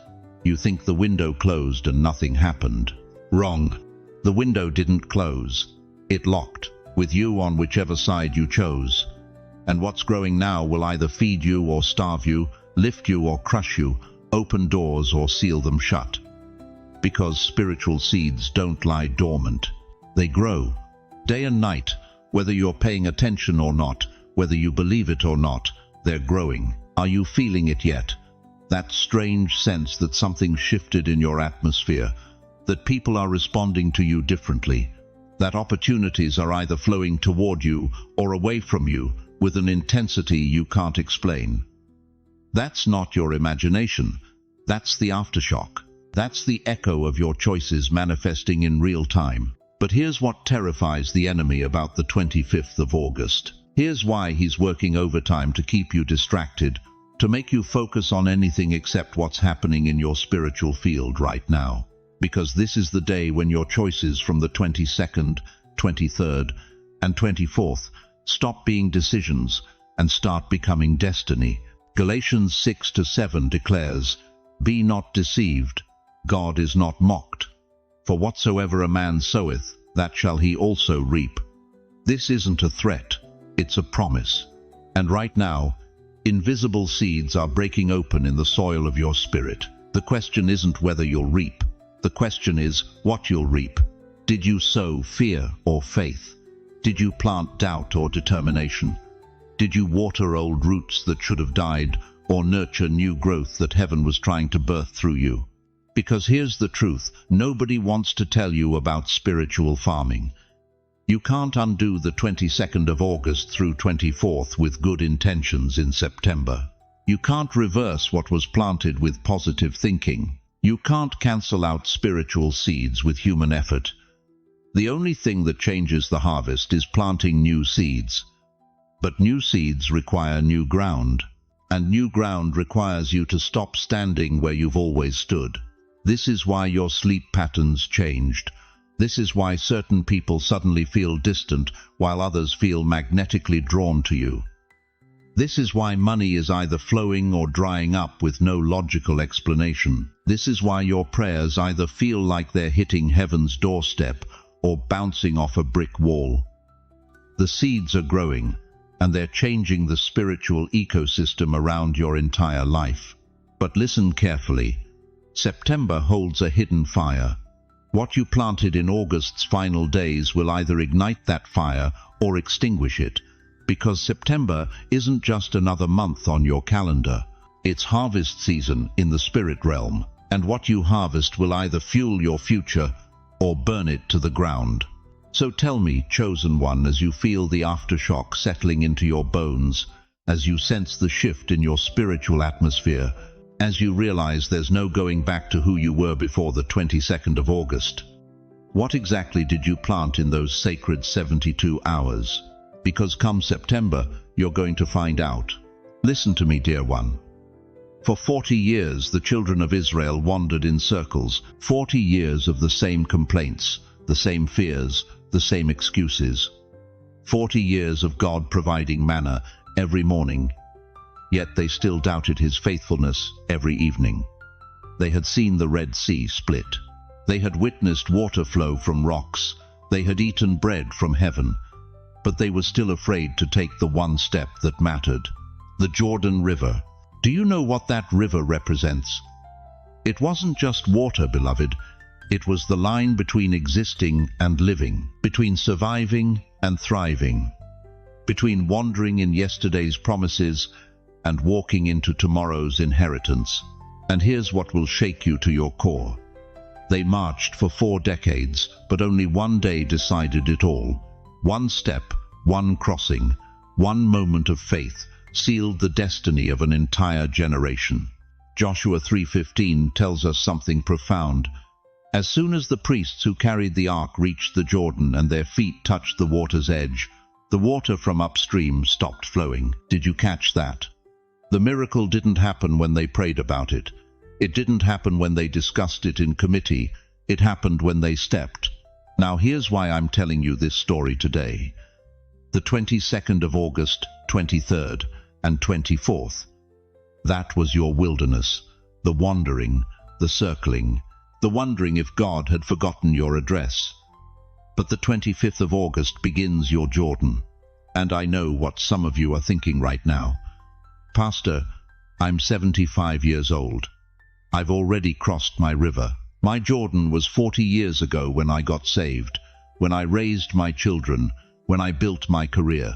You think the window closed and nothing happened. Wrong. The window didn't close. It locked, with you on whichever side you chose. And what's growing now will either feed you or starve you, lift you or crush you, open doors or seal them shut. Because spiritual seeds don't lie dormant. They grow, day and night, whether you're paying attention or not, whether you believe it or not, they're growing. Are you feeling it yet? That strange sense that something shifted in your atmosphere, that people are responding to you differently, that opportunities are either flowing toward you or away from you with an intensity you can't explain. That's not your imagination. That's the aftershock. That's the echo of your choices manifesting in real time. But here's what terrifies the enemy about the 25th of August. Here's why he's working overtime to keep you distracted, to make you focus on anything except what's happening in your spiritual field right now. Because this is the day when your choices from the 22nd, 23rd, and 24th stop being decisions and start becoming destiny. Galatians 6-7 declares, "Be not deceived, God is not mocked. For whatsoever a man soweth, that shall he also reap." This isn't a threat, it's a promise. And right now, invisible seeds are breaking open in the soil of your spirit. The question isn't whether you'll reap. The question is what you'll reap. Did you sow fear or faith? Did you plant doubt or determination? Did you water old roots that should have died, or nurture new growth that heaven was trying to birth through you? Because here's the truth, nobody wants to tell you about spiritual farming. You can't undo the 22nd of August through 24th with good intentions in September. You can't reverse what was planted with positive thinking. You can't cancel out spiritual seeds with human effort. The only thing that changes the harvest is planting new seeds. But new seeds require new ground, and new ground requires you to stop standing where you've always stood. This is why your sleep patterns changed. This is why certain people suddenly feel distant while others feel magnetically drawn to you. This is why money is either flowing or drying up with no logical explanation. This is why your prayers either feel like they're hitting heaven's doorstep or bouncing off a brick wall. The seeds are growing, and they're changing the spiritual ecosystem around your entire life. But listen carefully. September holds a hidden fire. What you planted in August's final days will either ignite that fire or extinguish it, because September isn't just another month on your calendar. It's harvest season in the spirit realm, and what you harvest will either fuel your future or burn it to the ground. So tell me, chosen one, as you feel the aftershock settling into your bones, as you sense the shift in your spiritual atmosphere, as you realize there's no going back to who you were before the 22nd of August. What exactly did you plant in those sacred 72 hours? Because come September, you're going to find out. Listen to me, dear one. For 40 years, the children of Israel wandered in circles, 40 years of the same complaints, the same fears, the same excuses. 40 years of God providing manna every morning, yet they still doubted his faithfulness every evening. They had seen the Red Sea split. They had witnessed water flow from rocks. They had eaten bread from heaven. But they were still afraid to take the one step that mattered. The Jordan River. Do you know what that river represents? It wasn't just water, beloved. It was the line between existing and living, between surviving and thriving, between wandering in yesterday's promises and walking into tomorrow's inheritance. And here's what will shake you to your core. They marched for 4 decades, but only one day decided it all. One step, one crossing, one moment of faith sealed the destiny of an entire generation. Joshua 3:15 tells us something profound. As soon as the priests who carried the ark reached the Jordan and their feet touched the water's edge, the water from upstream stopped flowing. Did you catch that? The miracle didn't happen when they prayed about it. It didn't happen when they discussed it in committee. It happened when they stepped. Now here's why I'm telling you this story today. The 22nd of August, 23rd, and 24th. That was your wilderness, the wandering, the circling, the wondering if God had forgotten your address. But the 25th of August begins your Jordan. And I know what some of you are thinking right now. Pastor, I'm 75 years old. I've already crossed my river. My Jordan was 40 years ago when I got saved, when I raised my children, when I built my career.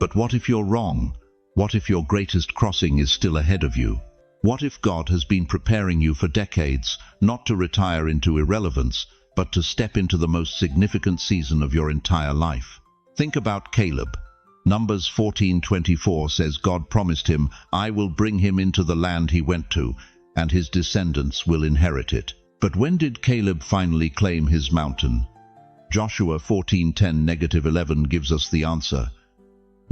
But what if you're wrong? What if your greatest crossing is still ahead of you? What if God has been preparing you for decades, not to retire into irrelevance, but to step into the most significant season of your entire life? Think about Caleb. Numbers 14:24 says God promised him, "I will bring him into the land he went to, and his descendants will inherit it." But when did Caleb finally claim his mountain? Joshua 14:10-11 gives us the answer.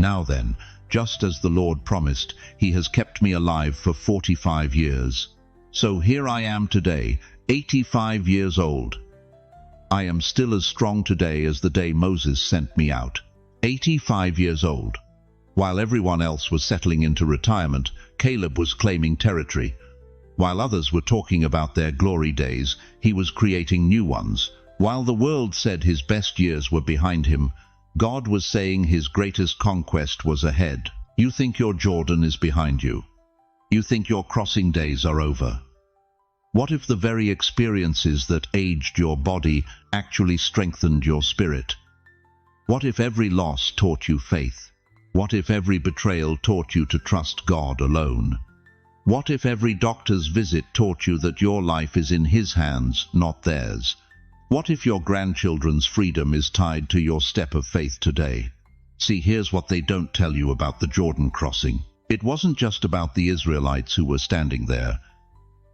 Now then, just as the Lord promised, he has kept me alive for 45 years. So here I am today, 85 years old. I am still as strong today as the day Moses sent me out. 85 years old. While everyone else was settling into retirement, Caleb was claiming territory. While others were talking about their glory days, he was creating new ones. While the world said his best years were behind him, God was saying his greatest conquest was ahead. You think your Jordan is behind you. You think your crossing days are over. What if the very experiences that aged your body actually strengthened your spirit? What if every loss taught you faith? What if every betrayal taught you to trust God alone? What if every doctor's visit taught you that your life is in His hands, not theirs? What if your grandchildren's freedom is tied to your step of faith today? See, here's what they don't tell you about the Jordan crossing. It wasn't just about the Israelites who were standing there.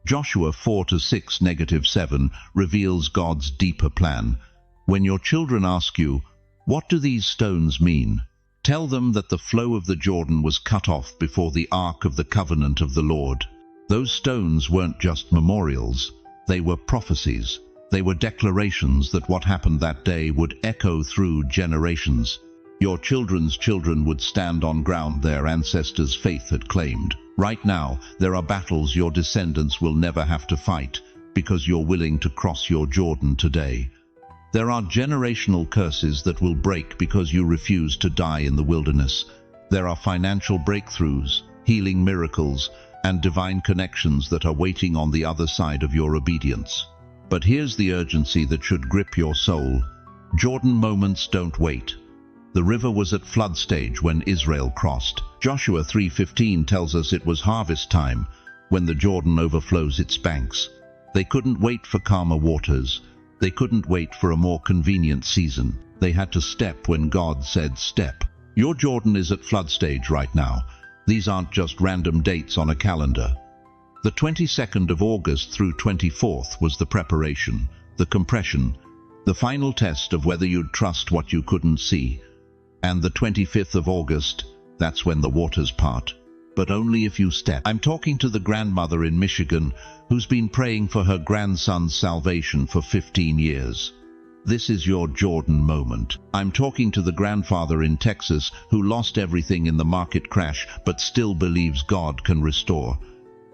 Joshua 4:6-7 reveals God's deeper plan. When your children ask you, "What do these stones mean?" tell them that the flow of the Jordan was cut off before the Ark of the Covenant of the Lord. Those stones weren't just memorials, they were prophecies. They were declarations that what happened that day would echo through generations. Your children's children would stand on ground their ancestors' faith had claimed. Right now, there are battles your descendants will never have to fight because you're willing to cross your Jordan today. There are generational curses that will break because you refuse to die in the wilderness. There are financial breakthroughs, healing miracles, and divine connections that are waiting on the other side of your obedience. But here's the urgency that should grip your soul. Jordan moments don't wait. The river was at flood stage when Israel crossed. Joshua 3:15 tells us it was harvest time when the Jordan overflows its banks. They couldn't wait for calmer waters. They couldn't wait for a more convenient season. They had to step when God said step. Your Jordan is at flood stage right now. These aren't just random dates on a calendar. The 22nd of August through 24th was the preparation, the compression, the final test of whether you'd trust what you couldn't see. And the 25th of August, that's when the waters part. But only if you step. I'm talking to the grandmother in Michigan who's been praying for her grandson's salvation for 15 years. This is your Jordan moment. I'm talking to the grandfather in Texas who lost everything in the market crash but still believes God can restore.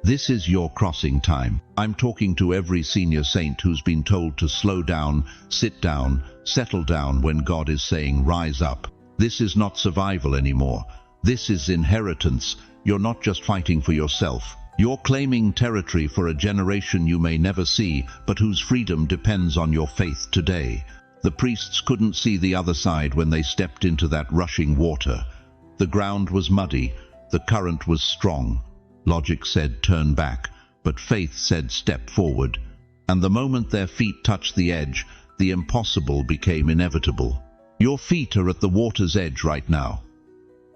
This is your crossing time. I'm talking to every senior saint who's been told to slow down, sit down, settle down when God is saying rise up. This is not survival anymore. This is inheritance. You're not just fighting for yourself. You're claiming territory for a generation you may never see, but whose freedom depends on your faith today. The priests couldn't see the other side when they stepped into that rushing water. The ground was muddy. The current was strong. Logic said turn back, but faith said step forward. And the moment their feet touched the edge, the impossible became inevitable. Your feet are at the water's edge right now.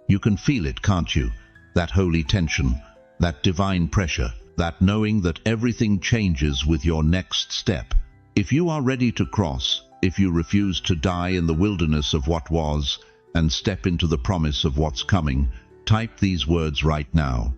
You can feel it, can't you? That holy tension, that divine pressure, that knowing that everything changes with your next step. If you are ready to cross, if you refuse to die in the wilderness of what was and step into the promise of what's coming, type these words right now.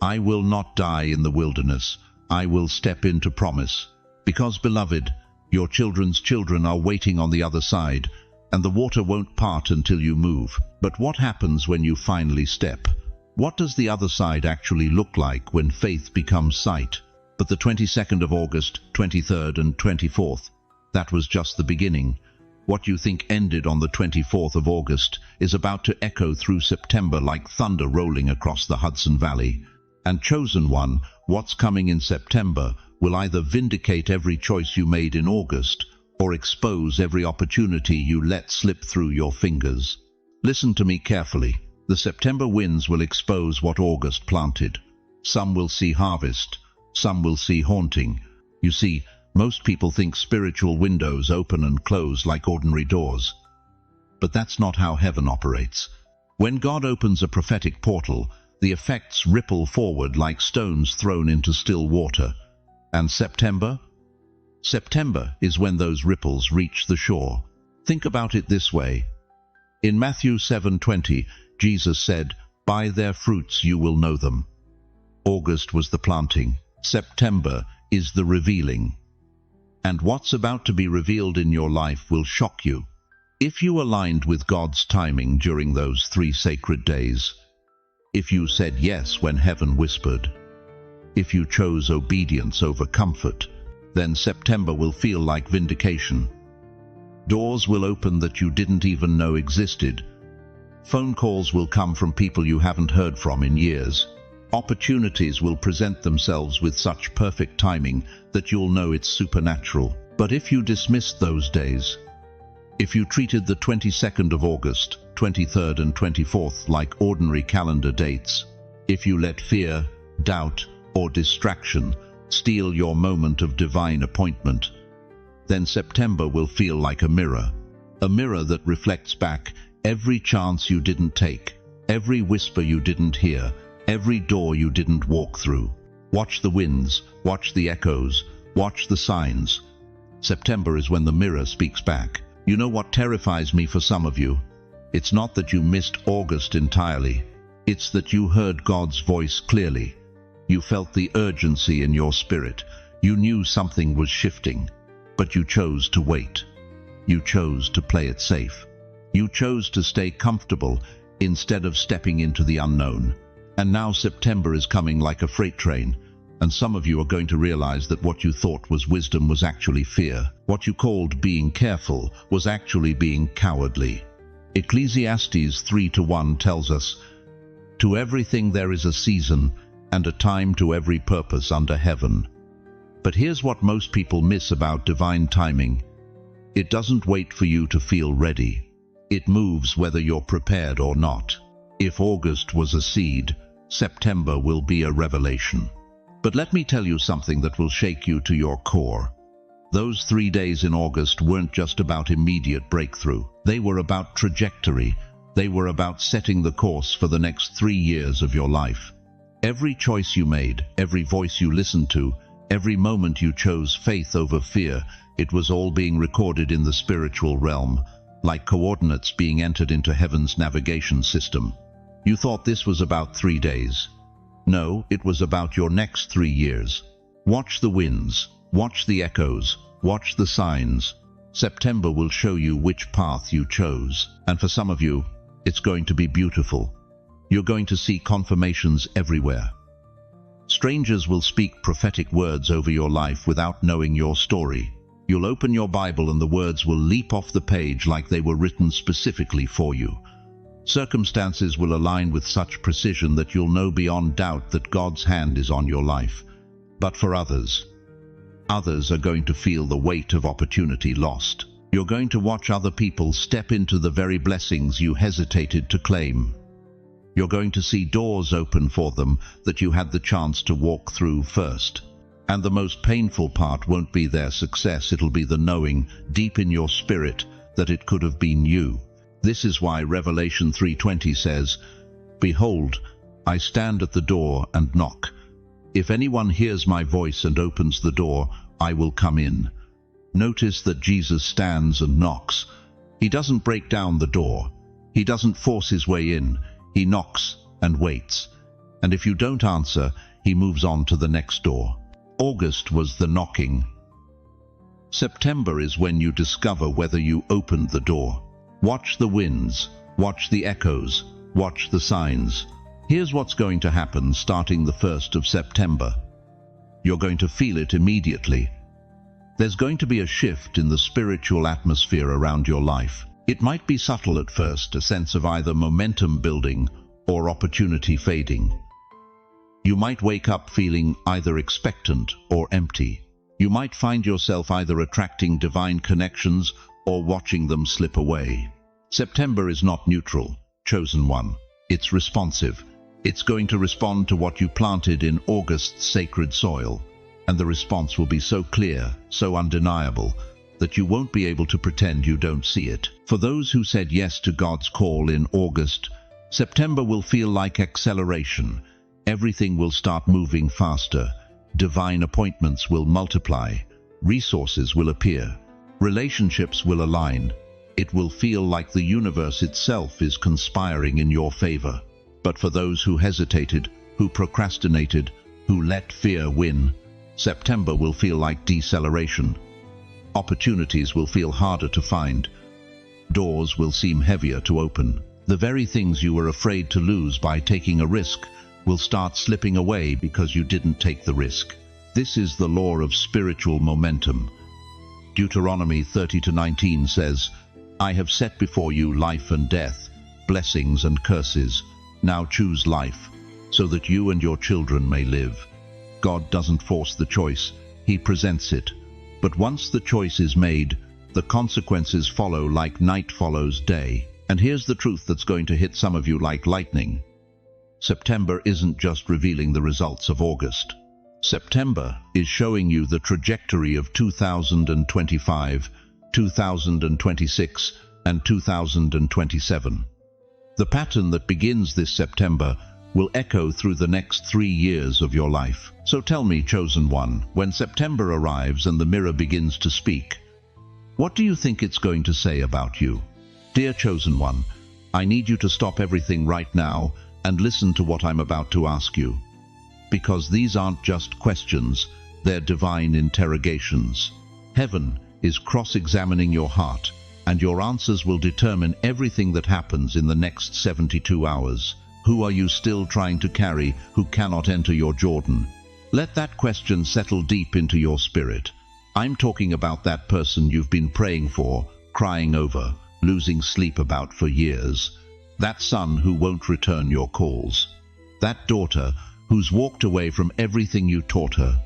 I will not die in the wilderness. I will step into promise. Because, beloved, your children's children are waiting on the other side, and the water won't part until you move. But what happens when you finally step? What does the other side actually look like when faith becomes sight? But the 22nd of August, 23rd and 24th, that was just the beginning. What you think ended on the 24th of August is about to echo through September like thunder rolling across the Hudson Valley. And chosen one, what's coming in September will either vindicate every choice you made in August or expose every opportunity you let slip through your fingers. Listen to me carefully. The September winds will expose what August planted. Some will see harvest, some will see haunting. You see, most people think spiritual windows open and close like ordinary doors. But that's not how heaven operates. When God opens a prophetic portal, the effects ripple forward like stones thrown into still water. And September? September is when those ripples reach the shore. Think about it this way. In Matthew 7:20, Jesus said, "By their fruits you will know them." August was the planting. September is the revealing. And what's about to be revealed in your life will shock you. If you aligned with God's timing during those 3 sacred days, if you said yes when heaven whispered, if you chose obedience over comfort, then September will feel like vindication. Doors will open that you didn't even know existed. Phone calls will come from people you haven't heard from in years. Opportunities will present themselves with such perfect timing that you'll know it's supernatural. But if you dismissed those days, if you treated the 22nd of August, 23rd and 24th like ordinary calendar dates, if you let fear, doubt, or distraction steal your moment of divine appointment, then September will feel like a mirror that reflects back every chance you didn't take, every whisper you didn't hear, every door you didn't walk through. Watch the winds, watch the echoes, watch the signs. September is when the mirror speaks back. You know what terrifies me for some of you? It's not that you missed August entirely. It's that you heard God's voice clearly. You felt the urgency in your spirit. You knew something was shifting, but you chose to wait. You chose to play it safe. You chose to stay comfortable instead of stepping into the unknown. And now September is coming like a freight train, and some of you are going to realize that what you thought was wisdom was actually fear. What you called being careful was actually being cowardly. Ecclesiastes 3:1 tells us, "To everything there is a season, and a time to every purpose under heaven." But here's what most people miss about divine timing. It doesn't wait for you to feel ready. It moves whether you're prepared or not. If August was a seed, September will be a revelation. But let me tell you something that will shake you to your core. Those 3 days in August weren't just about immediate breakthrough. They were about trajectory. They were about setting the course for the next 3 years of your life. Every choice you made, every voice you listened to, every moment you chose faith over fear, it was all being recorded in the spiritual realm, like coordinates being entered into heaven's navigation system. You thought this was about 3 days. No, it was about your next 3 years. Watch the winds, watch the echoes, watch the signs. September will show you which path you chose. And for some of you, it's going to be beautiful. You're going to see confirmations everywhere. Strangers will speak prophetic words over your life without knowing your story. You'll open your Bible and the words will leap off the page like they were written specifically for you. Circumstances will align with such precision that you'll know beyond doubt that God's hand is on your life. But for others are going to feel the weight of opportunity lost. You're going to watch other people step into the very blessings you hesitated to claim. You're going to see doors open for them that you had the chance to walk through first. And the most painful part won't be their success, it'll be the knowing deep in your spirit that it could have been you. This is why Revelation 3:20 says, "Behold, I stand at the door and knock. If anyone hears my voice and opens the door, I will come in." Notice that Jesus stands and knocks. He doesn't break down the door. He doesn't force his way in. He knocks and waits. And if you don't answer, he moves on to the next door. August was the knocking. September is when you discover whether you opened the door. Watch the winds, watch the echoes, watch the signs. Here's what's going to happen starting the 1st of September. You're going to feel it immediately. There's going to be a shift in the spiritual atmosphere around your life. It might be subtle at first, a sense of either momentum building or opportunity fading. You might wake up feeling either expectant or empty. You might find yourself either attracting divine connections or watching them slip away. September is not neutral, chosen one. It's responsive. It's going to respond to what you planted in August's sacred soil. And the response will be so clear, so undeniable, that you won't be able to pretend you don't see it. For those who said yes to God's call in August, September will feel like acceleration. Everything will start moving faster. Divine appointments will multiply. Resources will appear. Relationships will align. It will feel like the universe itself is conspiring in your favor. But for those who hesitated, who procrastinated, who let fear win, September will feel like deceleration. Opportunities will feel harder to find. Doors will seem heavier to open. The very things you were afraid to lose by taking a risk will start slipping away because you didn't take the risk. This is the law of spiritual momentum. Deuteronomy 30:19 says, "I have set before you life and death, blessings and curses. Now choose life, so that you and your children may live." God doesn't force the choice, He presents it. But once the choice is made, the consequences follow like night follows day. And here's the truth that's going to hit some of you like lightning. September isn't just revealing the results of August. September is showing you the trajectory of 2025, 2026, and 2027. The pattern that begins this September will echo through the next 3 years of your life. So tell me, chosen one, when September arrives and the mirror begins to speak, what do you think it's going to say about you? Dear chosen one, I need you to stop everything right now and listen to what I'm about to ask you. Because these aren't just questions, they're divine interrogations. Heaven is cross-examining your heart, and your answers will determine everything that happens in the next 72 hours. Who are you still trying to carry who cannot enter your Jordan? Let that question settle deep into your spirit. I'm talking about that person you've been praying for, crying over, losing sleep about for years. That son who won't return your calls. That daughter who's walked away from everything you taught her.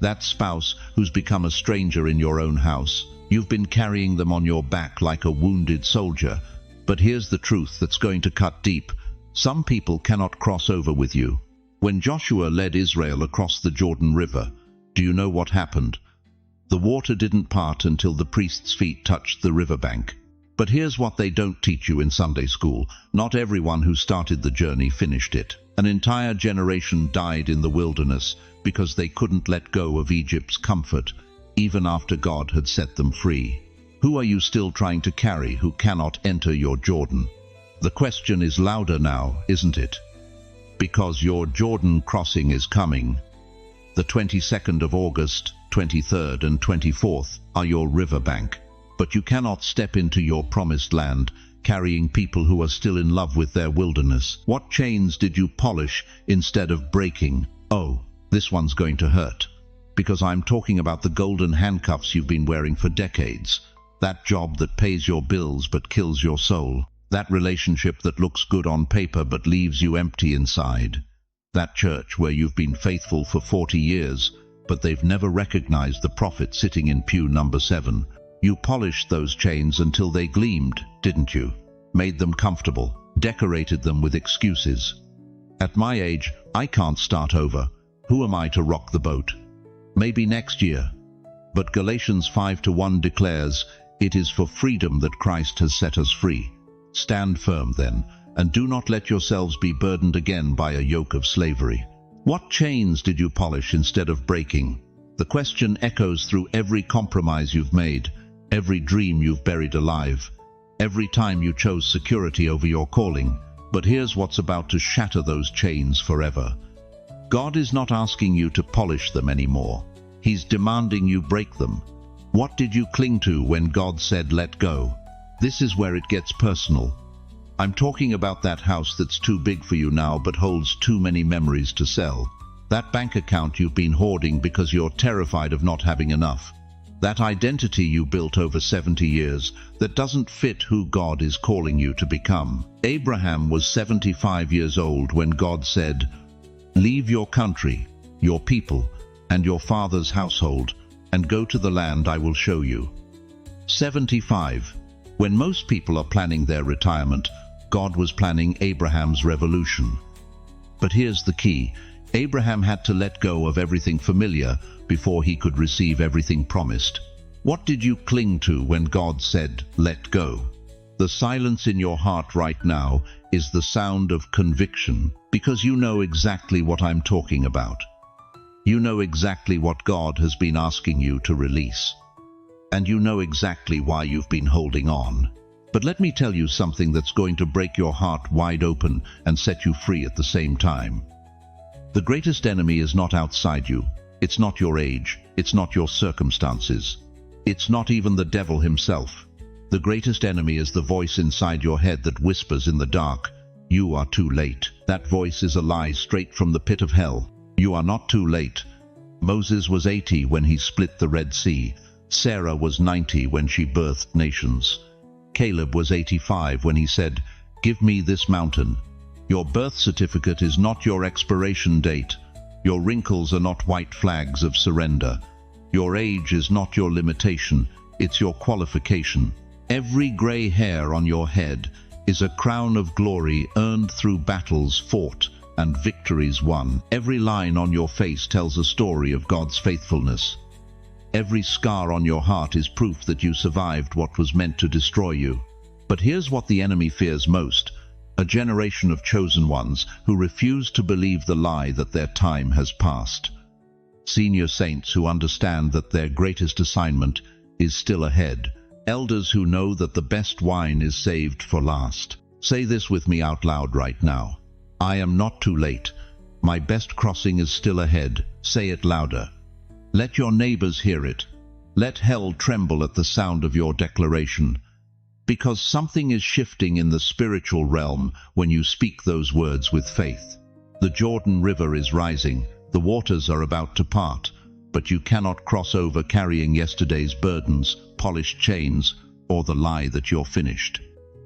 That spouse who's become a stranger in your own house. You've been carrying them on your back like a wounded soldier. But here's the truth that's going to cut deep. Some people cannot cross over with you. When Joshua led Israel across the Jordan River, do you know what happened? The water didn't part until the priest's feet touched the riverbank. But here's what they don't teach you in Sunday school. Not everyone who started the journey finished it. An entire generation died in the wilderness because they couldn't let go of Egypt's comfort, even after God had set them free. Who are you still trying to carry who cannot enter your Jordan? The question is louder now, isn't it? Because your Jordan crossing is coming. The 22nd of August, 23rd and 24th are your riverbank. But you cannot step into your promised land carrying people who are still in love with their wilderness. What chains did you polish instead of breaking? Oh, this one's going to hurt. Because I'm talking about the golden handcuffs you've been wearing for decades. That job that pays your bills but kills your soul. That relationship that looks good on paper but leaves you empty inside. That church where you've been faithful for 40 years, but they've never recognized the prophet sitting in pew number 7. You polished those chains until they gleamed, didn't you? Made them comfortable, decorated them with excuses. At my age, I can't start over. Who am I to rock the boat? Maybe next year. But Galatians 5:1 declares, "It is for freedom that Christ has set us free. Stand firm then, and do not let yourselves be burdened again by a yoke of slavery." What chains did you polish instead of breaking? The question echoes through every compromise you've made, every dream you've buried alive, every time you chose security over your calling. But here's what's about to shatter those chains forever. God is not asking you to polish them anymore. He's demanding you break them. What did you cling to when God said, "Let go"? This is where it gets personal. I'm talking about that house that's too big for you now but holds too many memories to sell. That bank account you've been hoarding because you're terrified of not having enough. That identity you built over 70 years that doesn't fit who God is calling you to become. Abraham was 75 years old when God said, "Leave your country, your people, and your father's household, and go to the land I will show you." 75. When most people are planning their retirement, God was planning Abraham's revolution. But here's the key. Abraham had to let go of everything familiar before he could receive everything promised. What did you cling to when God said, "Let go"? The silence in your heart right now is the sound of conviction, because you know exactly what I'm talking about. You know exactly what God has been asking you to release. and you know exactly why you've been holding on. But let me tell you something that's going to break your heart wide open and set you free at the same time. The greatest enemy is not outside you. It's not your age. It's not your circumstances. It's not even the devil himself. The greatest enemy is the voice inside your head that whispers in the dark, "You are too late." That voice is a lie straight from the pit of hell. You are not too late. Moses was 80 when he split the Red Sea. Sarah was 90 when she birthed nations. Caleb was 85 when he said, "Give me this mountain." Your birth certificate is not your expiration date. Your wrinkles are not white flags of surrender. Your age is not your limitation, it's your qualification. Every gray hair on your head is a crown of glory earned through battles fought and victories won. Every line on your face tells a story of God's faithfulness. Every scar on your heart is proof that you survived what was meant to destroy you. But here's what the enemy fears most: a generation of chosen ones who refuse to believe the lie that their time has passed. Senior saints who understand that their greatest assignment is still ahead. Elders who know that the best wine is saved for last. Say this with me out loud right now. I am not too late. My best crossing is still ahead. Say it louder. Let your neighbors hear it. Let hell tremble at the sound of your declaration. Because something is shifting in the spiritual realm when you speak those words with faith. The Jordan River is rising. The waters are about to part. But you cannot cross over carrying yesterday's burdens, polished chains, or the lie that you're finished.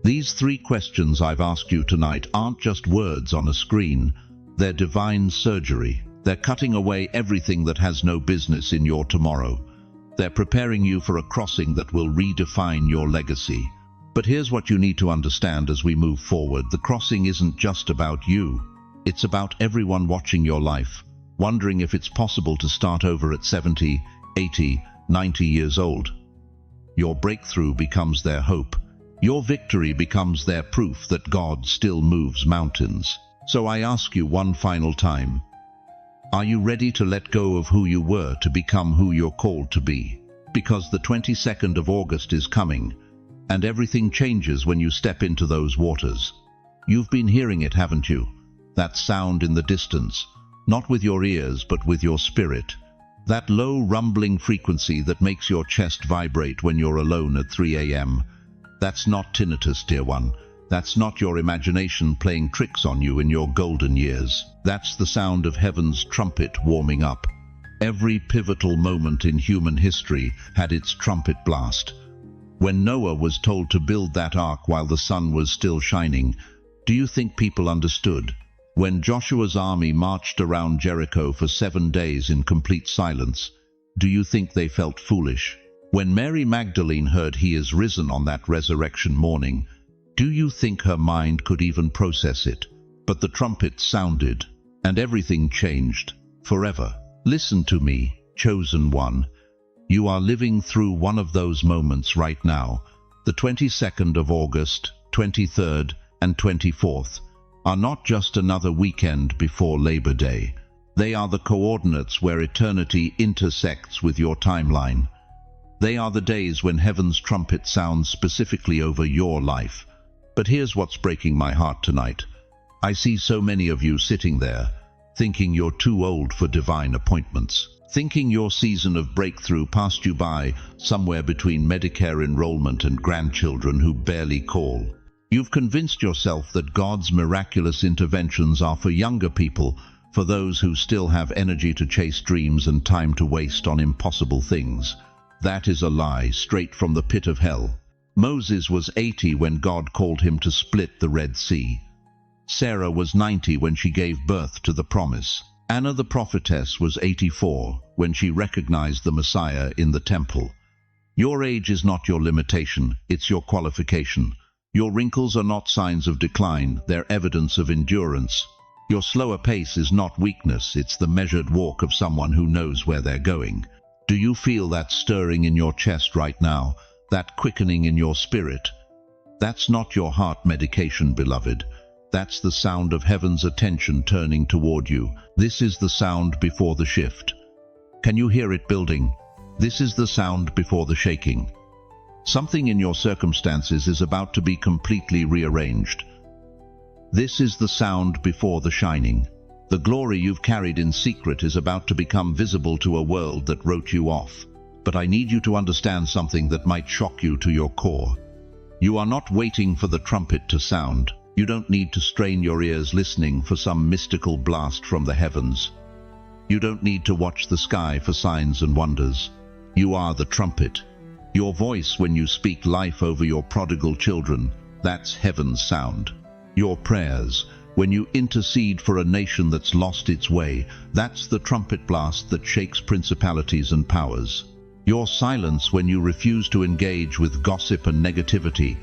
These 3 questions I've asked you tonight aren't just words on a screen. They're divine surgery. They're cutting away everything that has no business in your tomorrow. They're preparing you for a crossing that will redefine your legacy. But here's what you need to understand as we move forward. The crossing isn't just about you. It's about everyone watching your life, wondering if it's possible to start over at 70, 80, 90 years old. Your breakthrough becomes their hope. Your victory becomes their proof that God still moves mountains. So I ask you one final time, are you ready to let go of who you were to become who you're called to be? Because the 22nd of August is coming, and everything changes when you step into those waters. You've been hearing it, haven't you? That sound in the distance, not with your ears but with your spirit. That low rumbling frequency that makes your chest vibrate when you're alone at 3 a.m. That's not tinnitus, dear one. That's not your imagination playing tricks on you in your golden years. That's the sound of heaven's trumpet warming up. Every pivotal moment in human history had its trumpet blast. When Noah was told to build that ark while the sun was still shining, do you think people understood? When Joshua's army marched around Jericho for 7 days in complete silence, do you think they felt foolish? When Mary Magdalene heard he is risen on that resurrection morning, do you think her mind could even process it? But the trumpet sounded, and everything changed, forever. Listen to me, chosen one. You are living through one of those moments right now. The 22nd of August, 23rd, and 24th are not just another weekend before Labor Day. They are the coordinates where eternity intersects with your timeline. They are the days when heaven's trumpet sounds specifically over your life. But here's what's breaking my heart tonight. I see so many of you sitting there, thinking you're too old for divine appointments, thinking your season of breakthrough passed you by somewhere between Medicare enrollment and grandchildren who barely call. You've convinced yourself that God's miraculous interventions are for younger people, for those who still have energy to chase dreams and time to waste on impossible things. That is a lie straight from the pit of hell. Moses was 80 when God called him to split the Red Sea. Sarah was 90 when she gave birth to the promise. Anna the prophetess was 84 when she recognized the Messiah in the temple. Your age is not your limitation, it's your qualification. Your wrinkles are not signs of decline, they're evidence of endurance. Your slower pace is not weakness, it's the measured walk of someone who knows where they're going. Do you feel that stirring in your chest right now? That quickening in your spirit? That's not your heart medication, beloved. That's the sound of heaven's attention turning toward you. This is the sound before the shift. Can you hear it building? This is the sound before the shaking. Something in your circumstances is about to be completely rearranged. This is the sound before the shining. The glory you've carried in secret is about to become visible to a world that wrote you off. But I need you to understand something that might shock you to your core. You are not waiting for the trumpet to sound. You don't need to strain your ears listening for some mystical blast from the heavens. You don't need to watch the sky for signs and wonders. You are the trumpet. Your voice when you speak life over your prodigal children, that's heaven's sound. Your prayers, when you intercede for a nation that's lost its way, that's the trumpet blast that shakes principalities and powers. Your silence when you refuse to engage with gossip and negativity,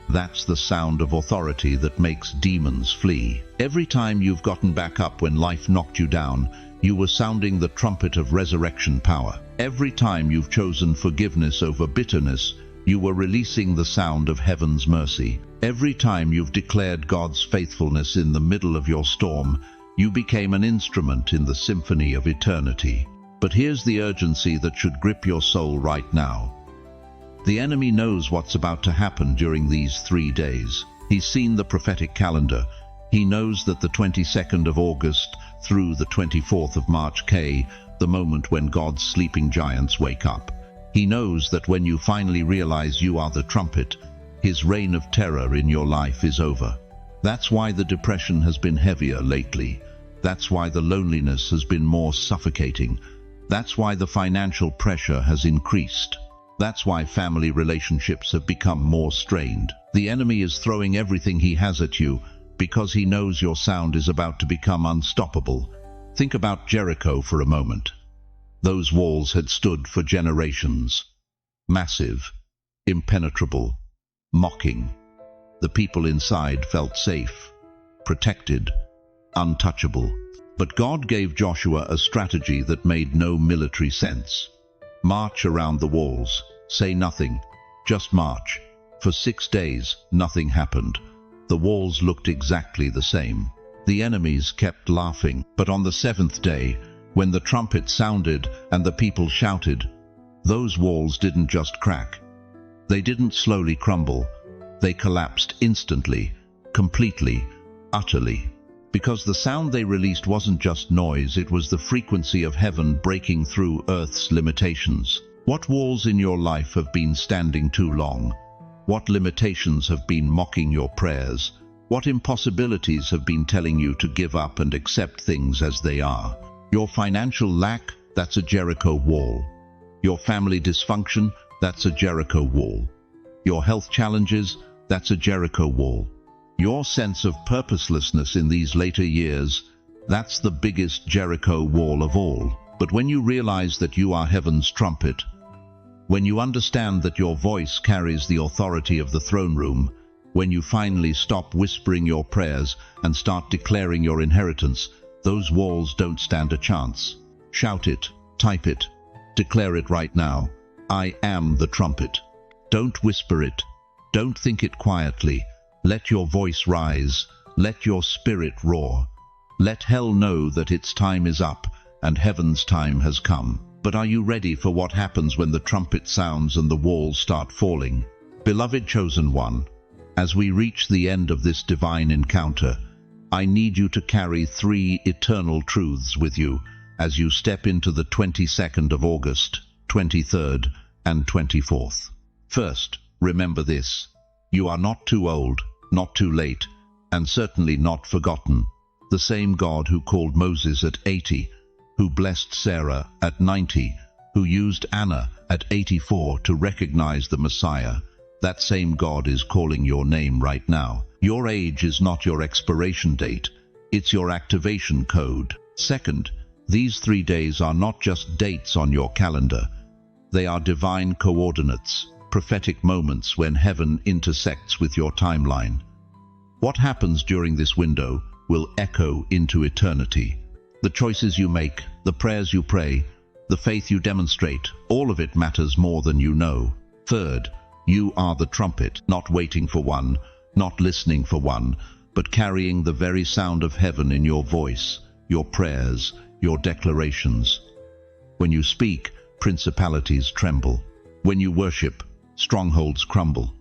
that's the sound of authority that makes demons flee. Every time you've gotten back up when life knocked you down, you were sounding the trumpet of resurrection power. Every time you've chosen forgiveness over bitterness, you were releasing the sound of heaven's mercy. Every time you've declared God's faithfulness in the middle of your storm, you became an instrument in the symphony of eternity. But here's the urgency that should grip your soul right now. The enemy knows what's about to happen during these 3 days. He's seen the prophetic calendar. He knows that the 22nd of August through the 24th of March the moment when God's sleeping giants wake up. He knows that when you finally realize you are the trumpet, his reign of terror in your life is over. That's why the depression has been heavier lately. That's why the loneliness has been more suffocating. That's why the financial pressure has increased. That's why family relationships have become more strained. The enemy is throwing everything he has at you because he knows your sound is about to become unstoppable. Think about Jericho for a moment. Those walls had stood for generations. Massive, impenetrable, mocking. The people inside felt safe, protected, untouchable. But God gave Joshua a strategy that made no military sense. March around the walls. Say nothing. Just march. For 6 days, nothing happened. The walls looked exactly the same. The enemies kept laughing, but on the 7th day, when the trumpet sounded and the people shouted, those walls didn't just crack. They didn't slowly crumble. They collapsed instantly, completely, utterly. Because the sound they released wasn't just noise, it was the frequency of heaven breaking through earth's limitations. What walls in your life have been standing too long? What limitations have been mocking your prayers? What impossibilities have been telling you to give up and accept things as they are? Your financial lack, that's a Jericho wall. Your family dysfunction, that's a Jericho wall. Your health challenges, that's a Jericho wall. Your sense of purposelessness in these later years, that's the biggest Jericho wall of all. But when you realize that you are heaven's trumpet, when you understand that your voice carries the authority of the throne room, when you finally stop whispering your prayers and start declaring your inheritance, those walls don't stand a chance. Shout it, type it, declare it right now. I am the trumpet. Don't whisper it. Don't think it quietly. Let your voice rise. Let your spirit roar. Let hell know that its time is up and heaven's time has come. But are you ready for what happens when the trumpet sounds and the walls start falling? Beloved chosen one, as we reach the end of this divine encounter, I need you to carry 3 eternal truths with you as you step into the 22nd of August, 23rd, and 24th. First, remember this. You are not too old, not too late, and certainly not forgotten. The same God who called Moses at 80, who blessed Sarah at 90, who used Anna at 84 to recognize the Messiah, that same God is calling your name right now. Your age is not your expiration date, it's your activation code. Second, these 3 days are not just dates on your calendar. They are divine coordinates, prophetic moments when heaven intersects with your timeline. What happens during this window will echo into eternity. The choices you make, the prayers you pray, the faith you demonstrate, all of it matters more than you know. Third, you are the trumpet, not waiting for one, not listening for one, but carrying the very sound of heaven in your voice, your prayers, your declarations. When you speak, principalities tremble. When you worship, strongholds crumble.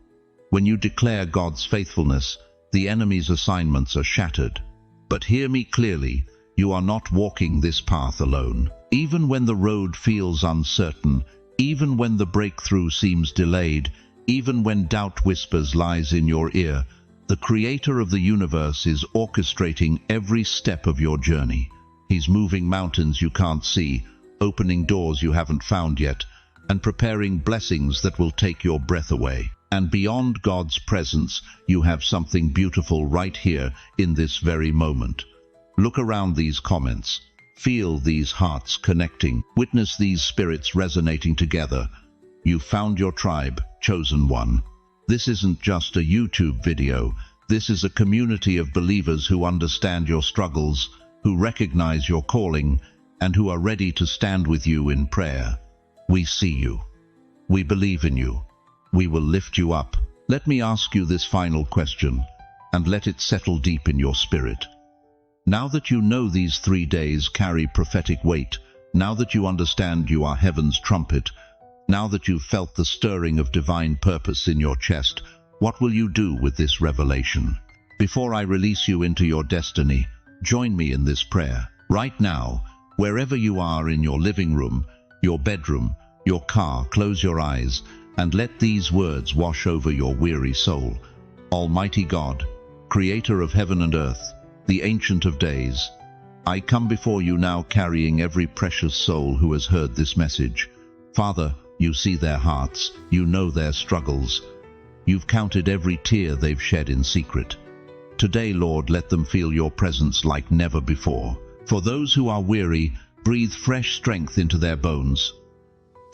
When you declare God's faithfulness, the enemy's assignments are shattered. But hear me clearly, you are not walking this path alone. Even when the road feels uncertain, even when the breakthrough seems delayed, even when doubt whispers lies in your ear, the Creator of the universe is orchestrating every step of your journey. He's moving mountains you can't see, opening doors you haven't found yet, and preparing blessings that will take your breath away. And beyond God's presence, you have something beautiful right here in this very moment. Look around these comments. Feel these hearts connecting. Witness these spirits resonating together. You found your tribe, chosen one. This isn't just a YouTube video. This is a community of believers who understand your struggles, who recognize your calling, and who are ready to stand with you in prayer. We see you. We believe in you. We will lift you up. Let me ask you this final question, and let it settle deep in your spirit. Now that you know these 3 days carry prophetic weight, now that you understand you are heaven's trumpet, now that you've felt the stirring of divine purpose in your chest, what will you do with this revelation? Before I release you into your destiny, join me in this prayer. Right now, wherever you are in your living room, your bedroom, your car, close your eyes and let these words wash over your weary soul. Almighty God, Creator of heaven and earth, the Ancient of Days, I come before you now carrying every precious soul who has heard this message. Father, you see their hearts, you know their struggles. You've counted every tear they've shed in secret. Today, Lord, let them feel your presence like never before. For those who are weary, breathe fresh strength into their bones.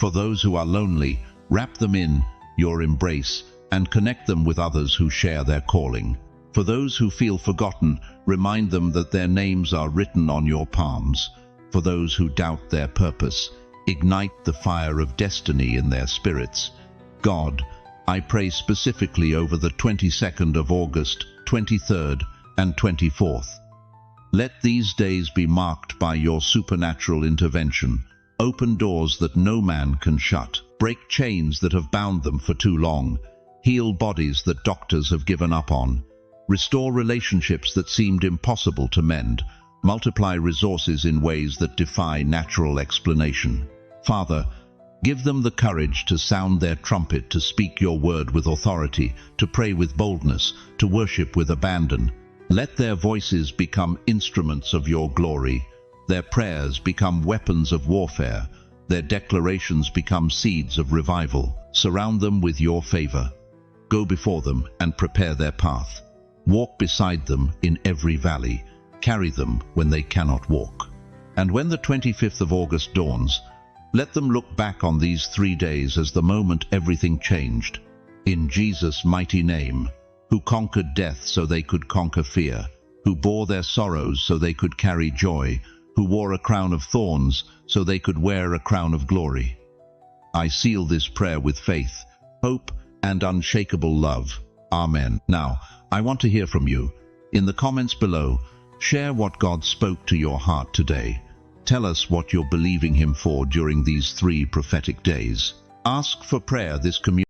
For those who are lonely, wrap them in your embrace and connect them with others who share their calling. For those who feel forgotten, remind them that their names are written on your palms. For those who doubt their purpose, ignite the fire of destiny in their spirits. God, I pray specifically over the 22nd of August, 23rd and 24th. Let these days be marked by your supernatural intervention. Open doors that no man can shut. Break chains that have bound them for too long. Heal bodies that doctors have given up on. Restore relationships that seemed impossible to mend. Multiply resources in ways that defy natural explanation. Father, give them the courage to sound their trumpet, to speak your word with authority, to pray with boldness, to worship with abandon. Let their voices become instruments of your glory, their prayers become weapons of warfare, their declarations become seeds of revival. Surround them with your favor. Go before them and prepare their path. Walk beside them in every valley. Carry them when they cannot walk. And when the 25th of August dawns, let them look back on these 3 days as the moment everything changed. In Jesus' mighty name, who conquered death so they could conquer fear, who bore their sorrows so they could carry joy, who wore a crown of thorns so they could wear a crown of glory. I seal this prayer with faith, hope, and unshakable love. Amen. Now, I want to hear from you. In the comments below, share what God spoke to your heart today. Tell us what you're believing Him for during these 3 prophetic days. Ask for prayer. This community